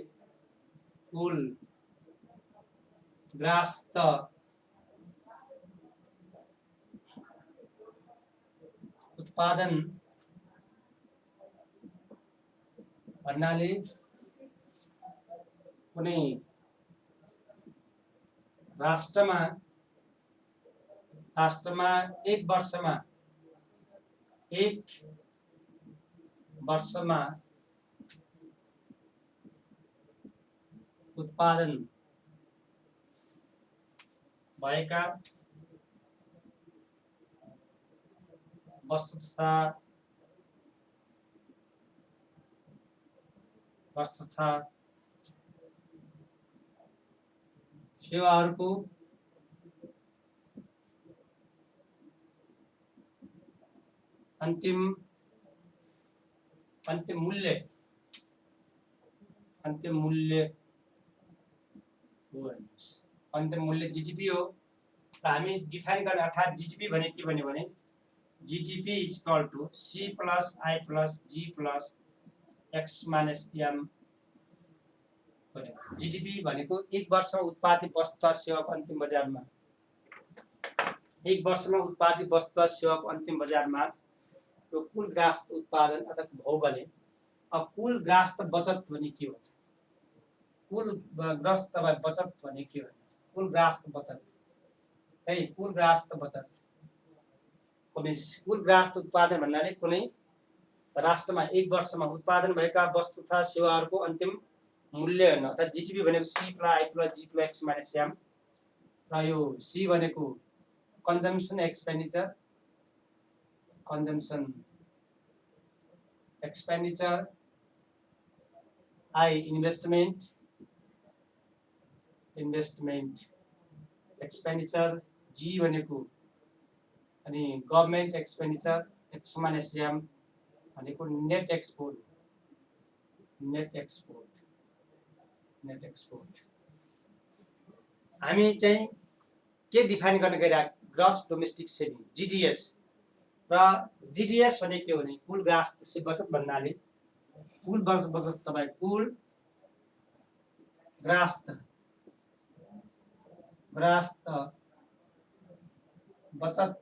कुल ग्राहस्थ उत्पादन भन्नाले कुनै राष्ट्रमा एक वर्षमा उत्पादन भएका वस्तु तथा सेवाहरूको अन्तिम मूल्य अन्तिम मूल्य हो हेर्नुहोस्, अन्तिम मूल्य जीडीपी हो र हामी डिफाइन गर्ने अर्थात् जीडीपी भने के भन्यो भने GDP is equal to C plus I plus G plus X minus M. GDP भनेको एक वर्षमा उत्पादित वस्तु तथा सेवाको अन्तिम बजारमा, एक वर्षमा उत्पादित वस्तु तथा सेवाको अन्तिम बजारमा यो कुल ग्राहस्थ उत्पादन अथवा भाउ भने। अब कुल ग्राहस्थ बचत भने के हो, कुल ग्राहस्थ बचत भने के हो, कुल ग्राहस्थ बचत है, कुल ग्राहस्थ बचत कुल ग्राहस्थ उत्पादन भन्नाले कुनै राष्ट्रमा एक वर्षमा उत्पादन भएका वस्तु तथा सेवाहरूको अन्तिम मूल्य हेर्न, अर्थात् जीडीपी भनेको C plus I plus G plus X minus M र यो सी भनेको consumption expenditure, consumption expenditure, I investment, investment expenditure, G भनेको अनि government expenditure, X minus M भनेको net export, net export, net export. हामी चाहिँ के डिफाइन गर्न गइरहेको, ग्रस डोमेस्टिक सेभिङ जीडीएस र जीडीएस भने के हो भने कुल ग्राहस्थ बचत भन्नाले कुल बचत तपाईँ कुल ग्राहस्थ बचत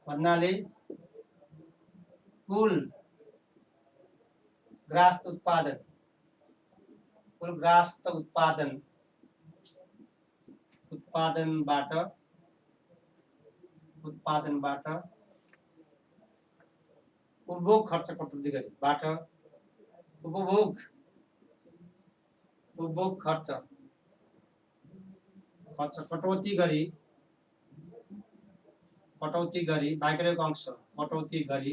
भन्नाले कुल ग्राहस्थ उत्पादन, कुल ग्राहस्थ उत्पादन उत्पादनबाट उपभोग खर्च कटौती गरी बाट उपभोग खर्च कटौती गरी बाँकी रहेको अंश कटौती गरी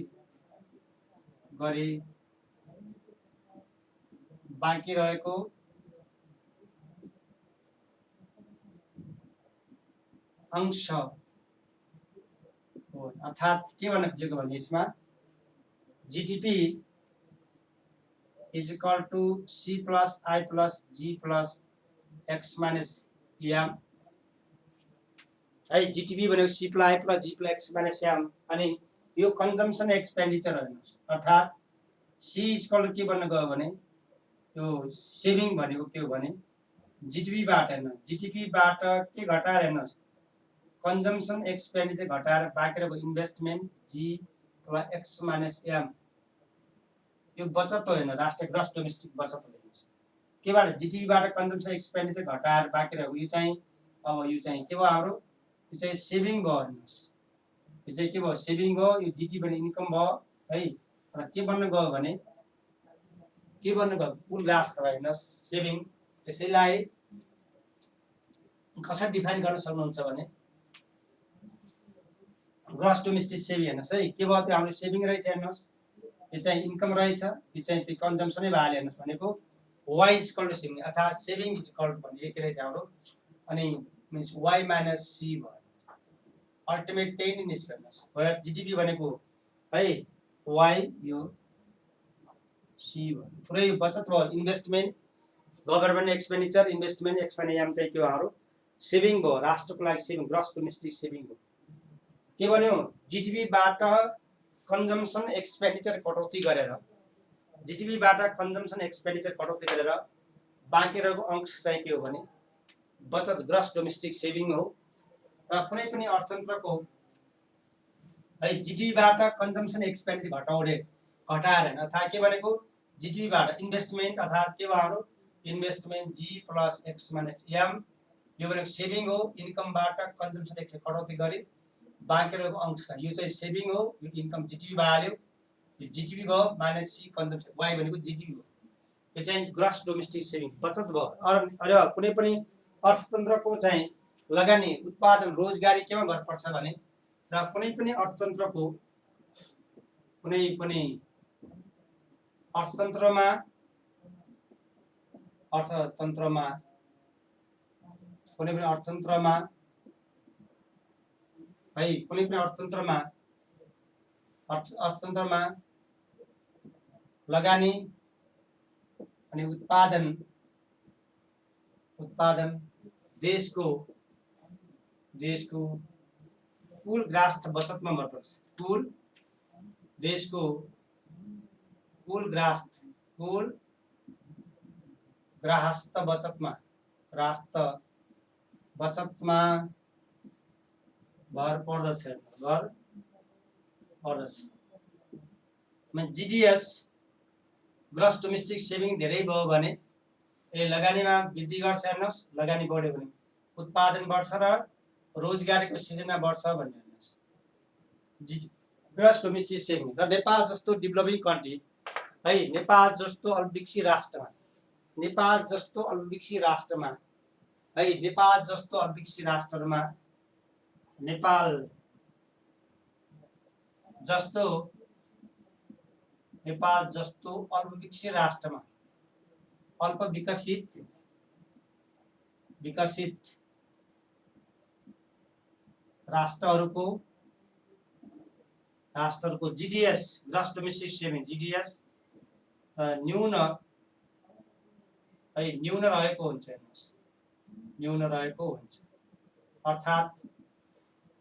बाँकी रहेको अंश हो। अर्थात् के भन्न खोजेको भने यसमा GDP is equal to C plus I plus G plus X minus M है। जीडीपी भनेको C plus I plus G plus X minus M अनि यो कन्जम्सन एक्सपेन्डिचर हेर्नुहोस्, अर्थात् सी इज इक्वल टू के बन्न गयो भने यो सेभिङ भनेको के हो भने जीडीपीबाट हेर्नु, जीडीपीबाट के घटाएर हेर्नुहोस् कन्जम्सन एक्सपेन्डिचर घटाएर बाँकी रहेको investment G plus X minus M यो बचत हो, हेर्नु राष्ट्रिय ग्रस डोमेस्टिक बचत हो। केबाट जीडीपीबाट कन्जम्सन एक्सपेन्डिचर घटाएर बाँकी रहेको यो चाहिँ अब यो चाहिँ के भयो हाम्रो, यो चाहिँ सेभिङ भयो हेर्नुहोस्, यो चाहिँ के भयो सेभिङ भयो, यो जीडीपी भने इन्कम भयो है। र के बन्न गयो भने कुल ग्राहस्थ भयो हेर्नुहोस् सेभिङ। यसैलाई कसरी डिफाइन गर्न सक्नुहुन्छ भने ग्रस डोमेस्टिक सेभिङ हेर्नुहोस् है, के भयो त्यो हाम्रो सेभिङ रहेछ हेर्नुहोस्, यो चाहिँ इन्कम रहेछ, यो चाहिँ त्यो कन्जम्सनै भइहाल्यो हेर्नुहोस् भनेको Y is equal to saving अर्थात् सेभिङ इज इक्वल टु भन्ने के रहेछ हाम्रो अनि मिन्स वाइ माइनस सी भयो, अल्टिमेट त्यही नै निस्क्यो हेर्नुहोस्। वेयर जीडीपी भनेको है वाइ यो सी भयो, पुरै यो बचत भयो, investment government expenditure investment expenditure M चाहिँ के हो हाम्रो सेभिङ भयो, राष्ट्रको लागि सेभिङ ग्रस डोमेस्टिक सेभिङ हो। के भन्यो जीडीपीबाट कन्जम्सन एक्सपेन्डिचर कटौती गरेर, जीडीपीबाट कन्जम्सन एक्सपेन्डिचर कटौती गरेर बाँकी रहेको अंश चाहिँ के हो भने बचत ग्रस डोमेस्टिक सेभिङ हो। र कुनै पनि अर्थतन्त्रको है जीडीपीबाट कन्जम्सन एक्सपेन्डिचर घटाएर हैन, अर्थात् के भनेको जीडीपीबाट इन्भेस्टमेन्ट अर्थात् के भयो investment G plus X minus M यो भनेको सेभिङ हो, इन्कमबाट कन्जम्सन एक्सपेन्डिचर कटौती गरी बाँकी रहेको अंश यो चाहिँ सेभिङ हो, यो इन्कम जीडीपी भइहाल्यो, यो जीडीपी भयो माइनस सी कन्जम्सन वाइ भनेको जीडीपी हो, यो चाहिँ ग्रस डोमेस्टिक सेभिङ बचत भयो। अरे कुनै पनि अर्थतन्त्रको चाहिँ लगानी उत्पादन रोजगारी केमा भर पर्छ भने र कुनै पनि अर्थतन्त्रमा लगानी अनि उत्पादन उत्पादन देशको कुल ग्राहस्थ बचतमा भर पर्छ। देशको कुल ग्राहस्थ बचतमा भर पर्दछ। जीडीएस ग्रस डोमेस्टिक सेभिङ धेरै भयो भने यसले लगानीमा वृद्धि गर्छ। हेर्नुहोस्, लगानी बढ्यो भने उत्पादन बढ्छ र रोजगारीको सिर्जना बढ्छ भन्ने हेर्नुहोस्। ग्रस डोमेस्टिक सेभिङ र नेपाल जस्तो डेभलपिङ कन्ट्री है, नेपाल जस्तो अल्पविकसित राष्ट्रमा विकसित राष्ट्रहरूको GDS gross domestic saving GDS न्यून रहेको हुन्छ। अर्थात्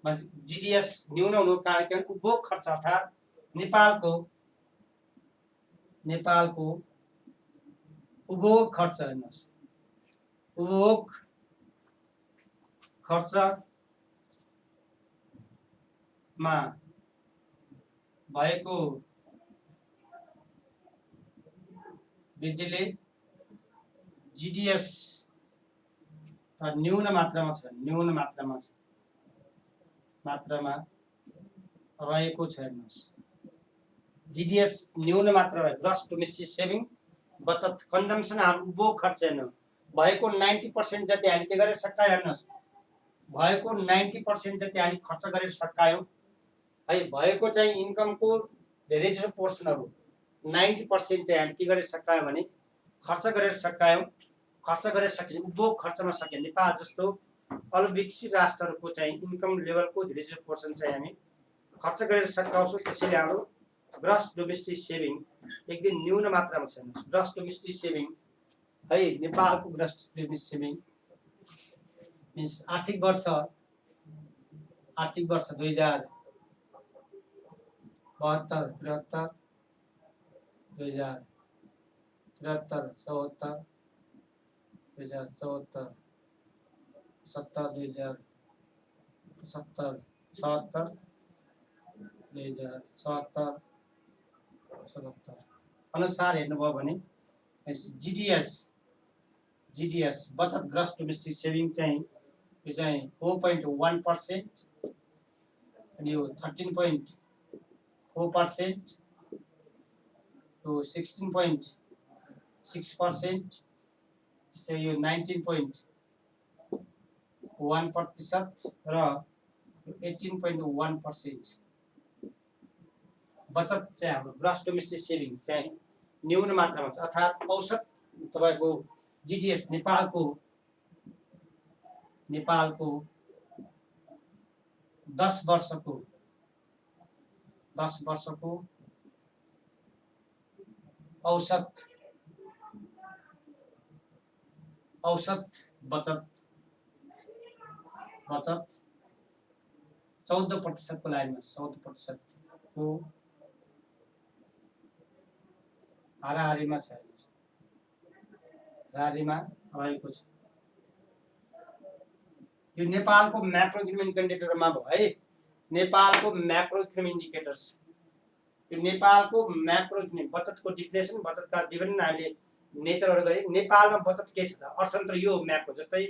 जीडीएस न्यून हुनुको कारण के उपभोग खर्च अर्थात् नेपालको उपभोग खर्च हेर्नुहोस्, उपभोग खर्चमा भएको वृद्धिले जीडीएस न्यून मात्रामा रहेको छ। हेर्नुहोस्, जीडीएस न्यून मात्रा ग्रस डोमेस्टिक सेभिङ बचत कन्जम्सन उपभोग खर्च हेर्नु भएको 90% जति हामीले के गरेर सकायौँ। हेर्नुहोस्, भएको 90% जति हामी खर्च गरेर सकायौँ है। भएको चाहिँ इन्कमको धेरै जसो पोर्सनहरु 90% चाहिँ हामी के गरेर सकायौँ भने खर्च गरेर सकायौँ। सके उपभोग खर्चमा सके नेपाल जस्तो अल्पविकसित राष्ट्रहरूको चाहिँ इन्कम लेभलको धेरै जसो पोर्सन चाहिँ हामी खर्च गरेर सकाउँछौँ। त्यसैले हाम्रो ग्रस डोमेस्टिक सेभिङ एकदम न्यून मात्रामा छ। ग्रस डोमेस्टिक सेभिङ है, नेपालको ग्रस डोमेस्टिक सेभिङ मिन्स आर्थिक वर्ष 2072 73 2073 74 2074 70 2070 76 2077 77 अनुसार हेर्नुभयो भने जीडीएस बचत ग्रस डोमेस्टिक सेभिङ चाहिँ यो चाहिँ 4.1% अनि यो 13.4% to 16.6%, त्यस्तै यो 19.1% र 18.1% बचत चाहिँ हाम्रो ग्रस डोमेस्टिक सेभिङ चाहिँ न्यून मात्रामा छ। अर्थात् औसत तपाईको जीडीएस नेपालको 10 वर्षको औसत बचत 14% को लाइनमा 14% को हाराहारीमा छ। हाराहारीमा रहेको छ। यो नेपालको म्याक्रो इकोनोमिक इन्डिकेटरमा भयो है। नेपालको म्याक्रो इकोनोमिक इन्डिकेटर्स, यो नेपालको म्याक्रो इकोनोमिक बचतको डिफिनेसन, बचतका विभिन्न हामीले नेचरहरु गरे। नेपालमा बचत के छ त? अर्थतन्त्र यो म्याक्रो जस्तै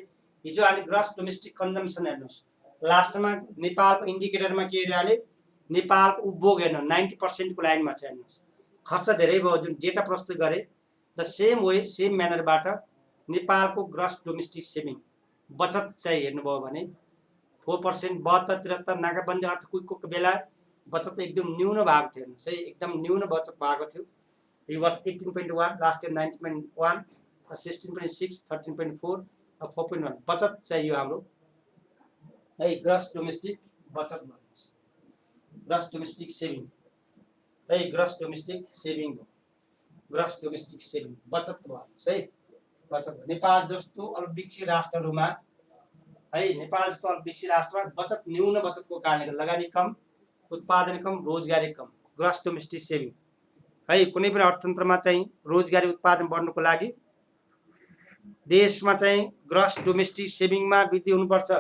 हिजो हामी ग्रस डोमेस्टिक कन्जम्सन हेर्नुस्, लास्टमा नेपालको इन्डिकेटरमा के हेरिहाले नेपालको उपभोग हेर्नु 90% को लाइनमा छ। हेर्नुस्, खर्च धेरै भयो जुन डेटा प्रस्तुत गरे। द सेम वे सेम म्यानरबाट नेपालको ग्रस डोमेस्टिक सेभिङ बचत चाहिँ हेर्नुभयो भने 4% 72 73 नाकाबन्दी अर्थक्वेकको बेला बचत एकदम न्यून भएको थियो। हेर्नुस् है, एकदम न्यून बचत भएको थियो। It was 18.1, last year 19.1, 16.6, 13.4, 4.1 बचत चाहिँ यो हाम्रो है ग्रस डोमेस्टिक बचत भन्नुहोस्, ग्रस डोमेस्टिक सेभिङ है, ग्रस डोमेस्टिक सेभिङ हो। ग्रस डोमेस्टिक सेभिङ बचत भयो है। बचत नेपाल जस्तो अल्पविकसित राष्ट्रहरूमा है, नेपाल जस्तो अल्पविकसित राष्ट्रमा बचत न्यून बचतको कारणले लगानी कम, उत्पादन कम, रोजगारी कम, ग्रस डोमेस्टिक सेभिङ है। कुनै पनि अर्थतन्त्रमा चाहिँ रोजगारी उत्पादन बढ्नुको लागि देशमा चाहिँ ग्रस डोमेस्टिक सेभिङमा वृद्धि हुनुपर्छ,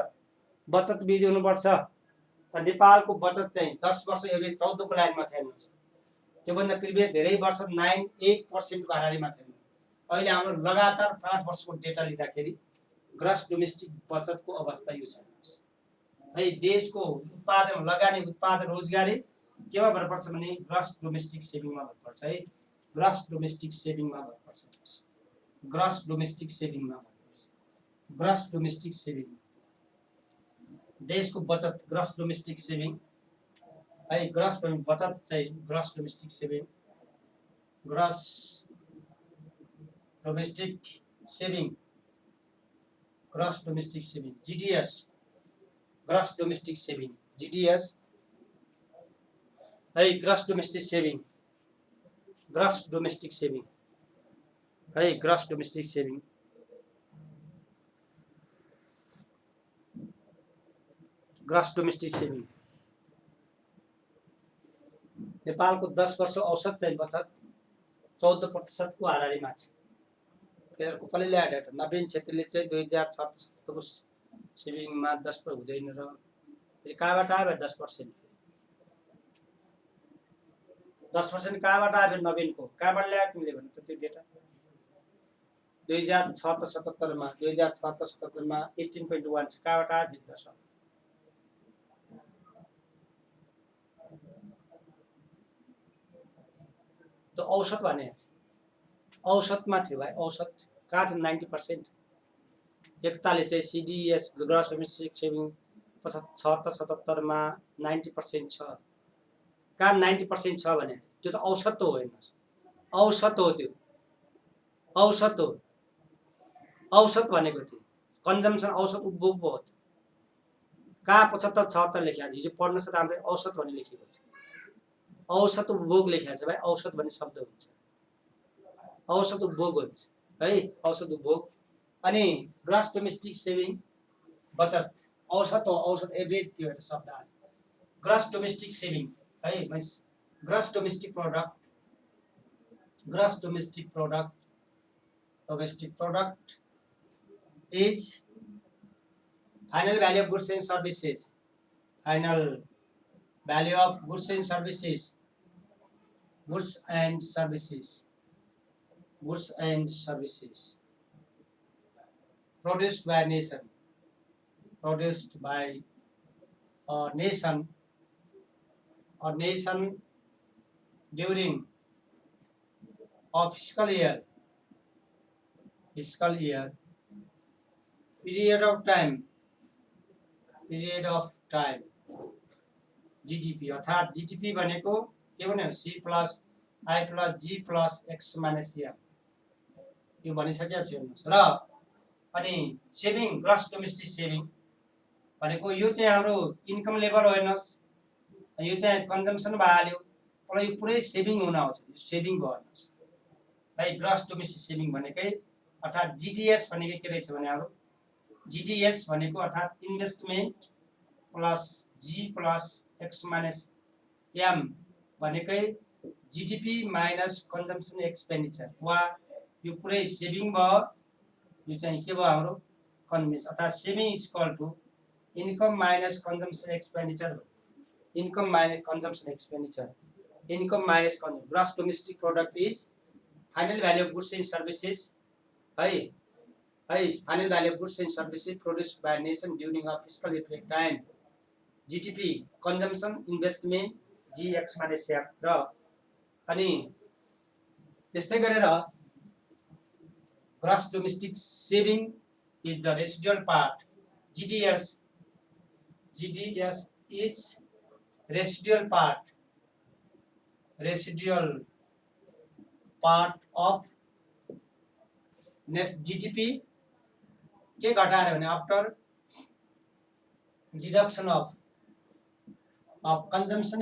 बचत वृद्धि हुनुपर्छ। त नेपालको बचत चाहिँ 10 वर्ष एभरेज 14 को लाइनमा छैन, त्योभन्दा प्रिभियस धेरै वर्ष 9-8% को हाराहारीमा छैन। अहिले हाम्रो लगातार 5 वर्षको डेटा लिँदाखेरि ग्रस डोमेस्टिक बचतको अवस्था यो छ है। देशको उत्पादन, लगानी, उत्पादन, रोजगारी केमा भर पर्छ भने ग्रस डोमेस्टिक सेभिङमा भर पर्छ है। ग्रस डोमेस्टिक सेभिङमा भर पर्छ, ग्रस डोमेस्टिक सेभिङमा भर पर्छ, ग्रस डोमेस्टिक सेभिङ। देशको बचत ग्रस डोमेस्टिक सेभिङ है, ग्रस बचत चाहिँ gross domestic saving, gross domestic saving, gross domestic saving GDS, gross domestic saving GDS है। Gross domestic saving, gross domestic saving है, gross domestic saving, gross domestic saving. नेपालको 10 वर्ष औसत चाहिँ बचत 14% को हाराहारीमा छ। यिनीहरूको कसले ल्याए डाटा? नवीन छेत्रीले चाहिँ 2006-07 को सेभिङमा 10% हुँदैन र फेरि कहाँबाट आयो 10%? 10% कहाँबाट आयो नवीनको? कहाँबाट ल्यायो तिमीले भन्नु त त्यो डेटा? 2006-07 मा 2006-07 मा 18.1 छ, कहाँबाट आयो 10%? तो औसत भने औसतमा थियो भाइ, औसत कहाँ थियो? 90%। एकताले चाहिँ सीडीएस ग्रस डोमेस्टिक सेभिङ 76-77 मा 90% छ। कहाँ 90% छ भने त्यो त औसत हो, होइन औसत हो, त्यो औसत हो। औसत भनेको थियो कन्जम्सन, औसत उपभोग भयो। कहाँ 75-76 लेखिया हिजो पढ्नुहोस् राम्रै, औसत भन्ने लेखिएको छ। औसत उपभोग लेखिएको छ भाइ, औसत भन्ने शब्द हुन्छ, औसत उपभोग हुन्छ है, औसत उपभोग। अनि ग्रस डोमेस्टिक सेभिङ बचत औसत हो, औसत एभरेज त्यो शब्द आयो। ग्रस डोमेस्टिक सेभिङ है, gross domestic product, gross domestic product, domestic product is final value of goods and services, final value of goods and services, goods and services, goods and services produced by a nation, produced by a nation during a fiscal year period of time GDP अर्थात जीडीपी भनेको के भन्यो? C + I + G + X - M यो भनिसकेको छु हेर्नुस्। र अनि सेभिङ ग्रस डोमेस्टिक सेभिङ भनेको यो चाहिँ हाम्रो इन्कम लेभल हो हेर्नुस्, यो चाहिँ कन्जम्सन भइहाल्यो, तर यो पुरै सेभिङ हुन आउँछ, यो सेभिङ भयो हेर्नुस् है। ग्रस डोमेस्टिक सेभिङ भनेकै अर्थात जीडीएस भनेको के रहेछ भने हाम्रो जीडीएस भनेको अर्थात investment plus G plus X - M भनेकै जीडीपी माइनस कन्जम्सन एक्सपेन्डिचर, वा यो पुरै सेभिङ भयो, यो चाहिँ के भयो हाम्रो कन्भेन्स, अर्थात saving is equal to income minus consumption expenditure, income minus consumption expenditure, income minus consumption. Gross domestic product is final value of goods and services है, final value of goods and services produced by nation during a fiscal year time, GDP consumption investment GX - M र अनि त्यस्तै गरेर gross domestic saving is the residual part, GDS is residual part of next GDP के घटाएर भने after deduction of consumption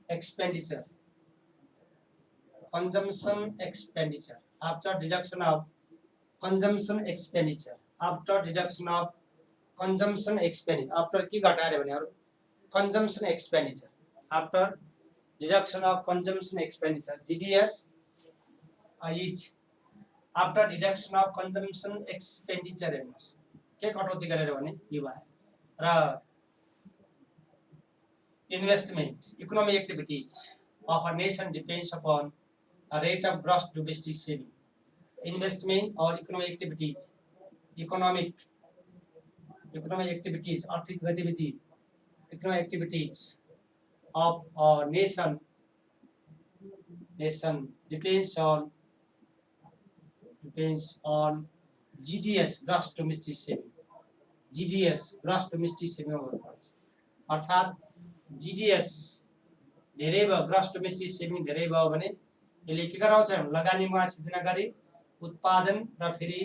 expenditure consumption expenditure after deduction of consumption expenditure after deduction of consumption expenditure after के घटाएर भनेहरु consumption expenditure after deduction of consumption expenditure GDS is after deduction of consumption expenditure हेर्नुस् के कटौती गरेर भने यो भयो र investment economic activities of a nation depends upon a rate of gross domestic saving. Investment or economic activities आर्थिक गतिविधि economic activities of a nation depends on GDS gross domestic saving. GDS gross domestic saving अर्थात GDS धेरै भयो ग्रस डोमेस्टिक सेभिङ धेरै भयो भने यसले के गराउँछ लगानीमा सिर्जना गरी उत्पादन र फेरि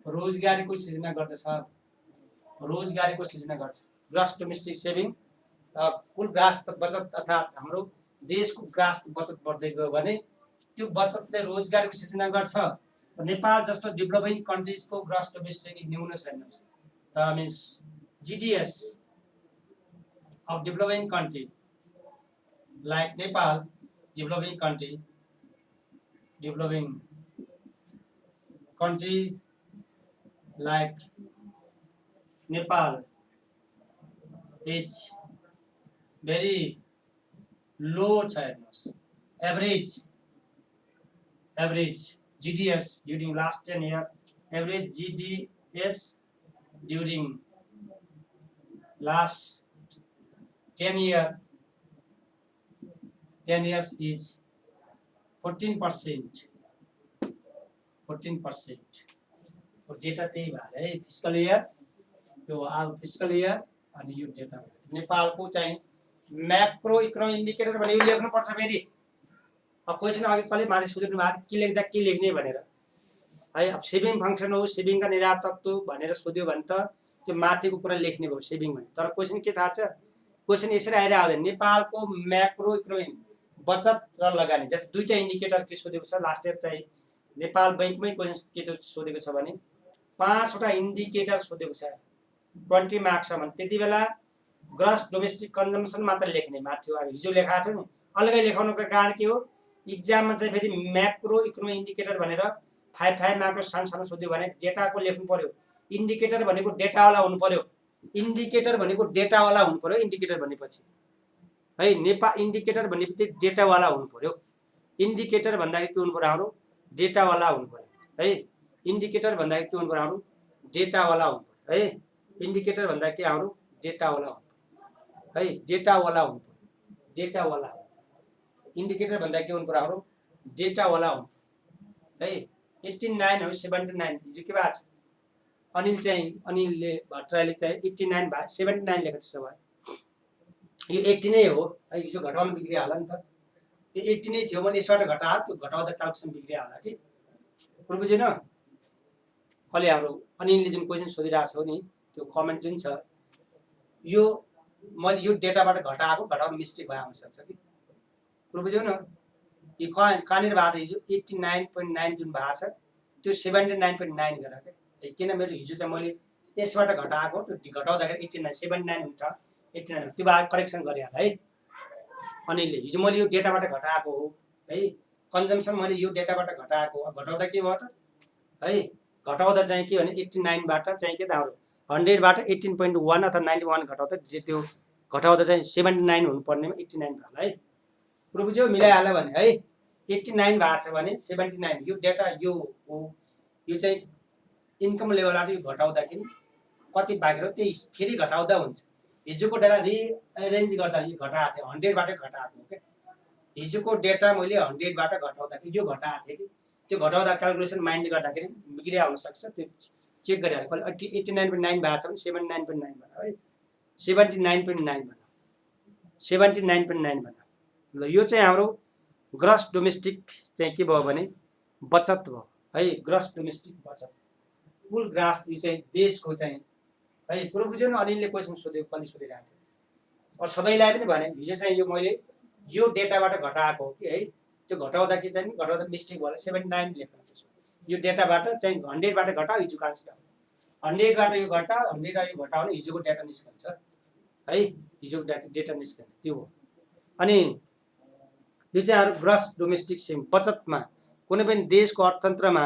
रोजगारीको सिर्जना गर्दछ रोजगारीको सिर्जना गर्छ ग्रस डोमेस्टिक सेभिङ कुल ग्रास बचत अर्थात हाम्रो देशको ग्रास बचत बढ्दै गयो भने त्यो बचतले रोजगारीको सिर्जना गर्छ नेपाल जस्तो डेभलपिङ कन्ट्रीजको ग्रस डोमेस्टिक न्यून छैन त means GDS of developing country like Nepal developing country like Nepal is very low average GDS during last 10 years average GDS during last 10 years is 14%. और डेटा त्यही भयो है फिस्कल इयर यो अब फिस्कल इयर अनि यो डेटा नेपालको चाहिँ म्याक्रो इकोनोमिक इन्डिकेटर भने यो लेख्नु पर्छ फेरि अब क्वेशन अघि कसले माथि सोध्नु भएको के लेख्दा के लेख्ने भनेर है अब सेभिङ फंक्सन हो सेभिङका निर्धारक तत्व भनेर सोध्यो भने त त्यो माथिको कुरा लेख्ने भयो सेभिङ भने तर क्वेशन के थाहा छ क्वेशन यसरी आइरहेको नेपालको म्याक्रो इकोनोमिक बचत र लगानी जति दुईटा इन्डिकेटर के सोधेको छ लास्ट इयर चाहिँ नेपाल बैंकमै क्वेशन के सोधेको छ भने 5 वटा इन्डिकेटर सोधेको छ 20 मार्क्स सम्म त्यतिबेला ग्रस डोमेस्टिक कन्जम्पसन मात्र लेख्ने माथि अब हिजो लेखाएको छ नि अलगै लेखाउनुको कारण के हो एक्जाममा चाहिँ फेरि म्याक्रो इकोनोमिक इन्डिकेटर भनेर 5 मार्क्स सानो सोध्यो भने डेटाको लेख्नु पर्यो इन्डिकेटर भनेको डेटा वाला हुनु पर्यो इन्डिकेटर भनेको डेटा वाला हुनु पर्यो इन्डिकेटर भनेपछि है नेपाल इन्डिकेटर भनेपछि डेटा वाला हुनु पर्यो इन्डिकेटर भन्दाखेरि के हुनु पर्यो हाम्रो डेटा वाला हुनु पर्यो है इन्डिकेटर भन्दाखेरि के हुनु पर्यो हाम्रो डेटा वाला हुनु पर्यो है इन्डिकेटर भन्दा के हाम्रो डेटा वाला हुनु है डेटा वाला हुनु पर्यो डेटा वाला इन्डिकेटर भन्दा के हुनु पर्यो हाम्रो डेटा वाला हुनु है 89 हो 79 हिजो के भएको छ अनिलले भट्टराईले चाहिँ 89 भा 79 लेखेको छ भाइ यो 80 नै हो है हिजो घटाउन बिग्रियो होला नि त यो 80 नै थियो भने यसबाट घटाए त्यो घटाउँदा क्याल्कुलेसन बिग्रियो होला कि पुरा बुझेन कसले हाम्रो अनिलले जुन क्वेशन सोधिरहेको छ नि त्यो कमेन्ट जुन छ यो मैले यो डेटाबाट घटाएको घटाउन मिस्टेक भए हुन सक्छ कि पुरा बुझ्यौ न यो कहाँनिर भएको छ हिजो 89.9 जुन भएको छ त्यो 79.9 गरेर के किन मेरो हिजो चाहिँ मैले यसबाट घटाएको त्यो घटाउँदाखेरि 89 79 हुन्छ 89 त्यो भाग करेक्सन गरे होला है अनिलले हिजो मैले यो डेटाबाट घटाएको हो है कन्जम्पसन मैले यो डेटाबाट घटाएको घटाउँदा के भयो त है घटाउँदा चाहिँ के भने 89 बाट चाहिँ के त हाम्रो 100 बाट 18.1 अथवा 91 घटाउँदा त्यो घटाउँदा चाहिँ 79 हुनु पर्नेमा 89 भयो है पुरा बुझ्यौ मिलाइहाल्यो भने है 89 भएको छ भने 79 यो डेटा यो हो यो चाहिँ इन्कम लेभलबाट यो घटाउँदाखेरि कति बाँकी रह्यो त्यही फेरि घटाउँदा हुन्छ हिजोको डेटा रिअरेन्ज गर्दा यो घटाएको थियो 100 बाट घटाएको हो के हिजोको डेटा मैले 100 बाट घटाउँदाखेरि यो घटाएको थियो कि त्यो घटाउँदा क्याल्कुलेसन माइन्ड गर्दाखेरि बिग्रिया हुन सक्छ त्यो चेक गरिहाल्नु 89.9 भएको छ भने 79.9 भन है 79.9 भन 79.9 भन ल यो चाहिँ हाम्रो ग्रस डोमेस्टिक चाहिँ के भयो भने बचत भयो है ग्रस डोमेस्टिक बचत कुल ग्रास यो चाहिँ देशको चाहिँ है कुरो बुझ्यो न अनिलले क्वेशन सोधेको कहिले सोधिरहेको थियो और सबैलाई पनि भने हिजो चाहिँ यो मैले यो डेटाबाट घटाएको हो कि है त्यो घटाउँदा के चाहिँ घटाउँदा मिस्टेक भएर 79 लेख्नु। यो डेटाबाट चाहिँ 100 बाट घटाऊ हिजोको आन्सर 100 बाट यो घटाऊ 100 बाट यो घटाउने हिजोको डेटा निस्कन्छ है, हिजोको डेटा निस्कन्छ त्यो हो। अनि यो चाहिँ अरु ग्रस डोमेस्टिक सेभिङ बचतमा कुनै पनि देशको अर्थतन्त्रमा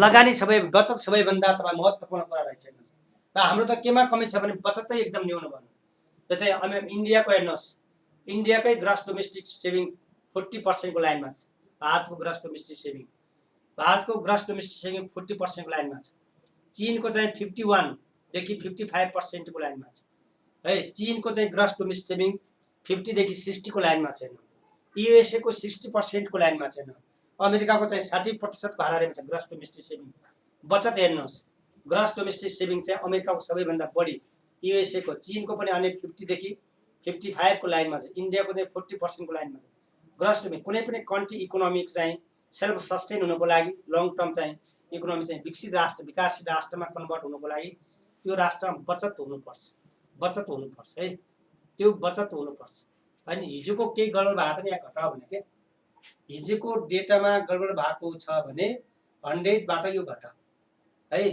लगानी बचत सबैभन्दा तपाईँ महत्त्वपूर्ण कुरा रहेछ। र हाम्रो त केमा कमी छ भने बचतै एकदम न्यून भयो। जस्तै इन्डियाको हेर्नुहोस्, इन्डियाकै ग्रस डोमेस्टिक सेभिङ 40% को लाइनमा छ। भारतको ग्रस डोमेस्टिक सेभिङ 40% को लाइनमा छ। चीनको चाहिँ 51 देखि 55% को लाइनमा छ है। चीनको चाहिँ ग्रस डोमेस्टिक सेभिङ 50 देखि 60 को लाइनमा छैन। युएसए को 60% को लाइनमा छैन। अमेरिकाको चाहिँ 60% को हाराहारीमा छ ग्रस डोमेस्टिक सेभिङ। बचत हेर्नुहोस्, ग्रस डोमेस्टिक सेभिङ चाहिँ अमेरिकाको सबैभन्दा बढी, युएसए को, चीनको पनि अनि 50 देखि 55 को लाइनमा छ। इन्डियाको चाहिँ 40% को लाइनमा छ। ग्रस डोमेस्टिक कुनै पनि कन्ट्री इकोनोमिक चाहिँ सेल्फ सस्टेन हुनको लागि लङ टर्म चाहिँ इकोनोमी चाहिँ विकसित राष्ट्र विकासशील राष्ट्रमा कन्भर्ट हुनको लागि त्यो राष्ट्रमा बचत हुनुपर्छ है। त्यो बचत हुनुपर्छ। अनि हिजोको केही गडबड भएको छ नि, यहाँ घटाऊ भने के हिजोको डेटामा गडबड भएको छ भने 100 बाट यो घटाऊ है।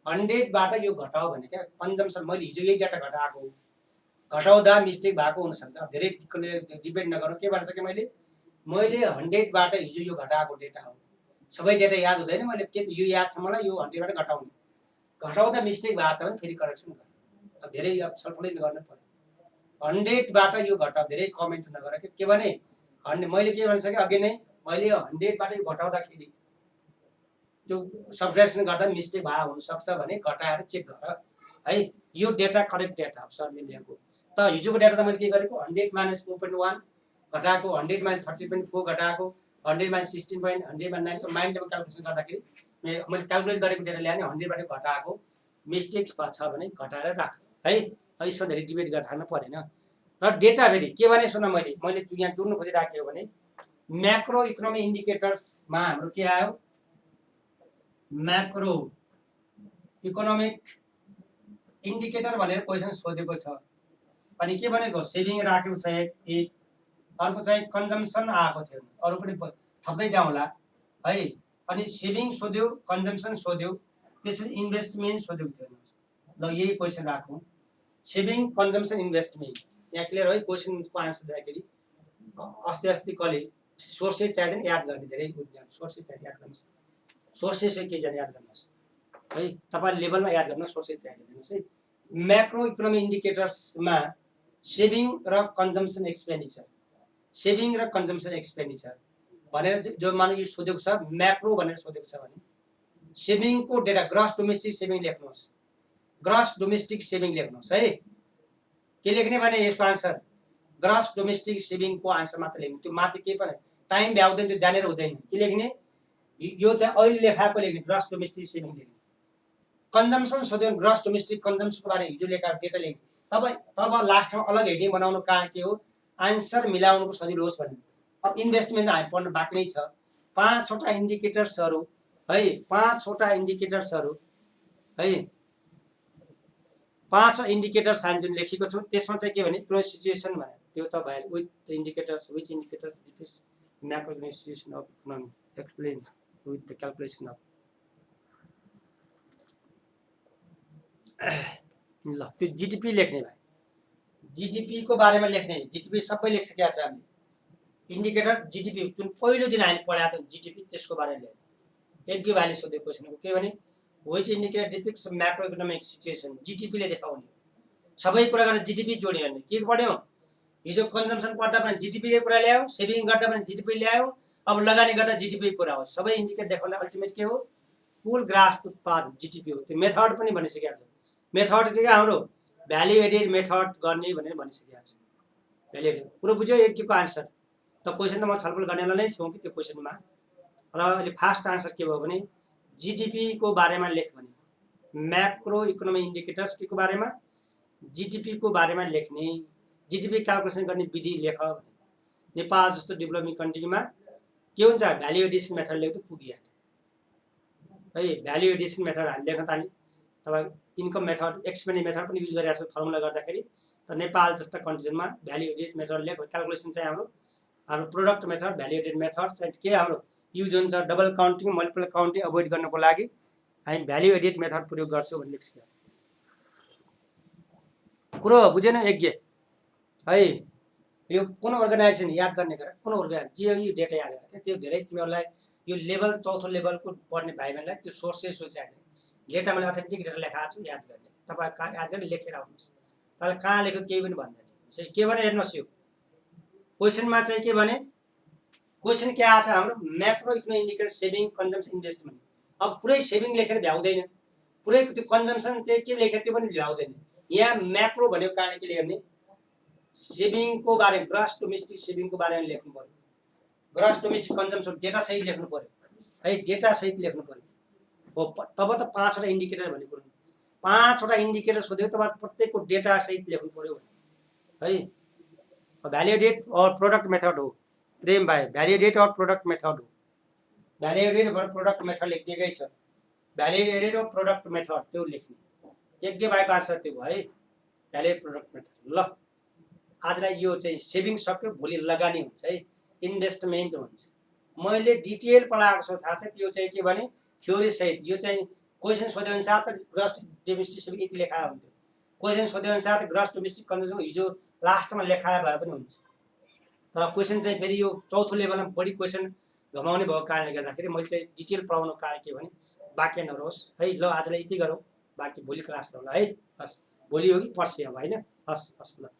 100 बाट यो घटाऊ भने क्या कन्जम्सन मैले हिजो यही डेटा घटाएको घटाउँदा मिस्टेक भएको हुन सक्छ। धेरै डिपेन्ड नगरौँ के भन्छ कि मैले 100 बाट हिजो यो घटाएको डेटा हो। सबै डेटा याद हुँदैन, मैले के यो याद छ मलाई यो 100 बाट घटाउने। घटाउँदा मिस्टेक भएको छ भने फेरि करेक्सन गर्नु। अब धेरै छलफलै गर्न पर्यो। 100 बाट यो घटाऊ धेरै कमेन्ट नगर के भने मैले के भन्छ कि अघि नै मैले 100 बाट यो घटाउँदाखेरि त्यो सब्ट्र्याक्सन गर्दा मिस्टेक भए हुन सक्छ भने घटाएर चेक गर है। यो डेटा करेक्ट डेटा हो सरले ल्याएको। त हिजोको डेटा त मैले के गरेको 100 - 4.1 घटाएको, 100 - 30.4 घटाएको, 100 - 16. 100 - 9 माइन्डले क्याल्कुलेसन गर्दाखेरि मैले क्याल्कुलेट गरेको डेटा ल्याएँ 100 बाट घटाएको मिस्टेक छ भने घटाएर राख है। यसमा धेरै डिबेट गर्न परेन। र डेटा फेरि के भने सुन मैले यहाँ जोड्नु खोजिराखेको भने म्याक्रो इकोनोमिक इन्डिकेटर्समा हाम्रो के आयो, म्याक्रो इकोनोमिक इन्डिकेटर भनेर क्वेसन सोधेको छ। अनि के भनेको सेभिङ राखेको छ एक, अर्को चाहिँ कन्जम्सन आएको थियो, अरु पनि थप्दै जाउँला है। अनि सेभिङ सोध्यो, कन्जम्सन सोध्यो, त्यसपछि इन्भेस्टमेन्ट सोधेको थियो। ल यही क्वेसन राखौँ, सेभिङ कन्जम्सन इन्भेस्टमेन्ट। यहाँ क्लियर है। क्वेसनको आन्सर दिँदाखेरि अस्ति कले सोर्सेस चाहिँदैन याद गर्ने, धेरै सोर्सेस चाहिँ याद गर्नुहोस्। सोर्सेस के जाने याद गर्नुहोस् है। तपाईले लेभलमा याद गर्न सोर्सेस चाहिँदैन दिनुहोस् है। म्याक्रो इकोनोमिक इन्डिकेटर्समा सेभिङ र कन्जम्सन एक्सपेन्डिचर, सेभिङ र कन्जम्सन एक्सपेन्डिचर भनेर जो मानव यो सोधेको छ म्याक्रो भनेर सोधेको छ भने सेभिङको डेटा ग्रस डोमेस्टिक सेभिङ लेख्नुहोस्, ग्रस डोमेस्टिक सेभिङ लेख्नुहोस् है। के लेख्ने भने यसको आन्सर ग्रस डोमेस्टिक सेभिङको आन्सर मात्र लेख्नु, त्यो माथि के पनि टाइम भ्याउँदैन, त्यो जानेर हुँदैन। के लेख्ने यो चाहिँ अहिले लेखाएको लेख्ने ग्रस डोमेस्टिक सेभिङ लेख्ने। कन्जम्सन सोध्यो ग्रस डोमेस्टिक कन्जम्सनको बारे हिजो लेखाएको डेटा लेख्ने। तब लास्टमा अलग हेडिङ बनाउनु कारण के हो, आन्सर मिलाउनुको सजिलो होस् भन्ने। अब इन्भेस्टमेन्ट हामी पढ्नु बाँकी नै छ। 5 वटा इन्डिकेटर्सहरू है, 5 वटा इन्डिकेटर्सहरू है, 5 इन्डिकेटर्स हामी जुन लेखेको छौँ त्यसमा चाहिँ के भने इकोनोमिक सिचुएसन भने त्यो त भयो with the indicators which indicators defects macro economic situation of economy explain with the calculation of. ल त्यो जीडीपी लेख्ने भाइ, जीडीपी को बारेमा लेख्ने, जीडीपी सबै लेखिसकेका छ हामीले। इन्डिकेटर्स जीडीपी जुन पहिलो दिन हामीले पढाएको थियो जीडीपी त्यसको बारेमा लेख्ने। एक दुई भाइले सोधेको क्वेसनको के भने which indicator depicts macro economic situation, GDP ले देखाउने। सबै कुरा गरेर जीडीपी जोड्यो भने के पढ्यो, हिजो कन्जम्सन पढ्दा पनि जीडीपी ले कुरा ल्यायो, सेभिङ गर्दा पनि जीडीपी ल्यायो, अब लगानी गर्दा जीडीपी कुरा हो। सबै इन्डिकेटर देखाउने अल्टिमेट के हो, कुल ग्रास उत्पादन जीडीपी हो। त्यो मेथड पनि भनिसकेका छ। मेथड के हाम्रो भ्याल्यु एडेड मेथड गर्ने भनेर भनिसकेका छु। भ्याल्यु एडेड पुरो बुझ्यो एक को आन्सर। त क्वेसन त म छलफल गर्नेलाई नै छौँ कि त्यो क्वेसनमा। र अहिले फास्ट आन्सर के भयो भने जीडीपी को बारेमा लेख भने म्याक्रो इकोनोमिक इन्डिकेटर्स के को बारेमा, जीडीपी को बारेमा लेख्ने। जीडीपी क्याल्कुलेसन गर्ने विधि लेख भने नेपाल जस्तो डेभलपिङ कन्ट्रीमा के हुन्छ भ्याल्यु एडिसन मेथड लेख्दा पुगिहाल्यो है। भ्याल्यु एडिसन मेथड हामी लेख्न ताल्ने, तपाईँ इन्कम मेथड एक्सपेन्डिचर मेथड पनि युज गरिरहेको छ फर्मुला गर्दाखेरि। त नेपाल जस्ता कन्डिसनमा भ्याल्यु एडेड मेथडले क्याल्कुलेसन चाहिँ हाम्रो product method value added method चाहिँ के हाम्रो युज हुन्छ double counting multiple counting avoid गर्नको लागि हामी भ्याल्यु एडेड मेथड प्रयोग गर्छौँ भन्ने लेख्छ कुरो बुझेन यज्ञ है यो कुन अर्गनाइजेसन याद गर्ने गरेर कुन अर्गनाइजेसन यो डेटा याद गरेर त्यो धेरै तिमीहरूलाई यो लेभल चौथो लेभलको पढ्ने भाइ बहिनीलाई त्यो सोर्सेस सोचाएर डेटा मैले अथेन्टिक डेटा लेखाएको छु याद गर्ने तपाईँ कहाँ याद गरेर लेखेर आउनुहोस् तपाईँले कहाँ लेख्यो केही पनि भन्दैन चाहिँ के भने हेर्नुहोस् यो क्वेसनमा चाहिँ के भने क्वेसन के आएको छ हाम्रो macro economic indicator saving consumption investment अब पुरै सेभिङ लेखेर भ्याउँदैन पुरै त्यो कन्जम्सन त्यो के लेखेर त्यो पनि भ्याउँदैन यहाँ म्याक्रो भनेको कारण के गर्ने सेभिङको बारे ग्रस डोमेस्टिक सेभिङको बारेमा लेख्नु पर्यो ग्रस डोमेस्टिक कन्जम्सन डेटा सहित लेख्नु पर्यो है डेटा सहित लेख्नु पर्यो हो तब त 5 वटा इन्डिकेटर भन्ने कुरो 5 वटा इन्डिकेटर सोध्यो तपाईँ प्रत्येकको डेटा सहित लेख्नु पर्यो है भ्याल्यु एडेड और प्रोडक्ट मेथड हो प्रेम भाइ भ्याल्यु एडेड और प्रोडक्ट मेथड हो भ्याल्यु एडेड और प्रोडक्ट मेथड लेखिदिएकै छ भ्याल्यु एडेड और प्रोडक्ट मेथड त्यो लेख्ने एक भाइको आन्सर त्यो भयो है भ्याल्यु एडेड प्रोडक्ट मेथड ल आजलाई यो चाहिँ सेभिङ सक्यो भोलि लगानी हुन्छ है इन्भेस्टमेन्ट हुन्छ मैले डिटेल पढाएको छु थाहा छ त्यो चाहिँ के भने थ्योरी सहित यो चाहिँ क्वेसन सोधे अनुसार त ग्रस डोमेस्टिक सेभिङ यति लेखाए हुन्थ्यो क्वेसन सोधे अनुसार त ग्रस डोमेस्टिक कन्जम्सन हिजो लास्टमा लेखाए भए पनि हुन्छ तर क्वेसन चाहिँ फेरि यो चौथो लेभलमा बढी क्वेसन घमाउने भएको कारणले गर्दाखेरि मैले चाहिँ डिटेल पढाउनु कारण के भने बाँकी नरहोस् है ल आजलाई यति गरौँ बाँकी भोलि क्लास गरौँ है हस् भोलि हो कि पर्सि अब होइन हस् हस् ल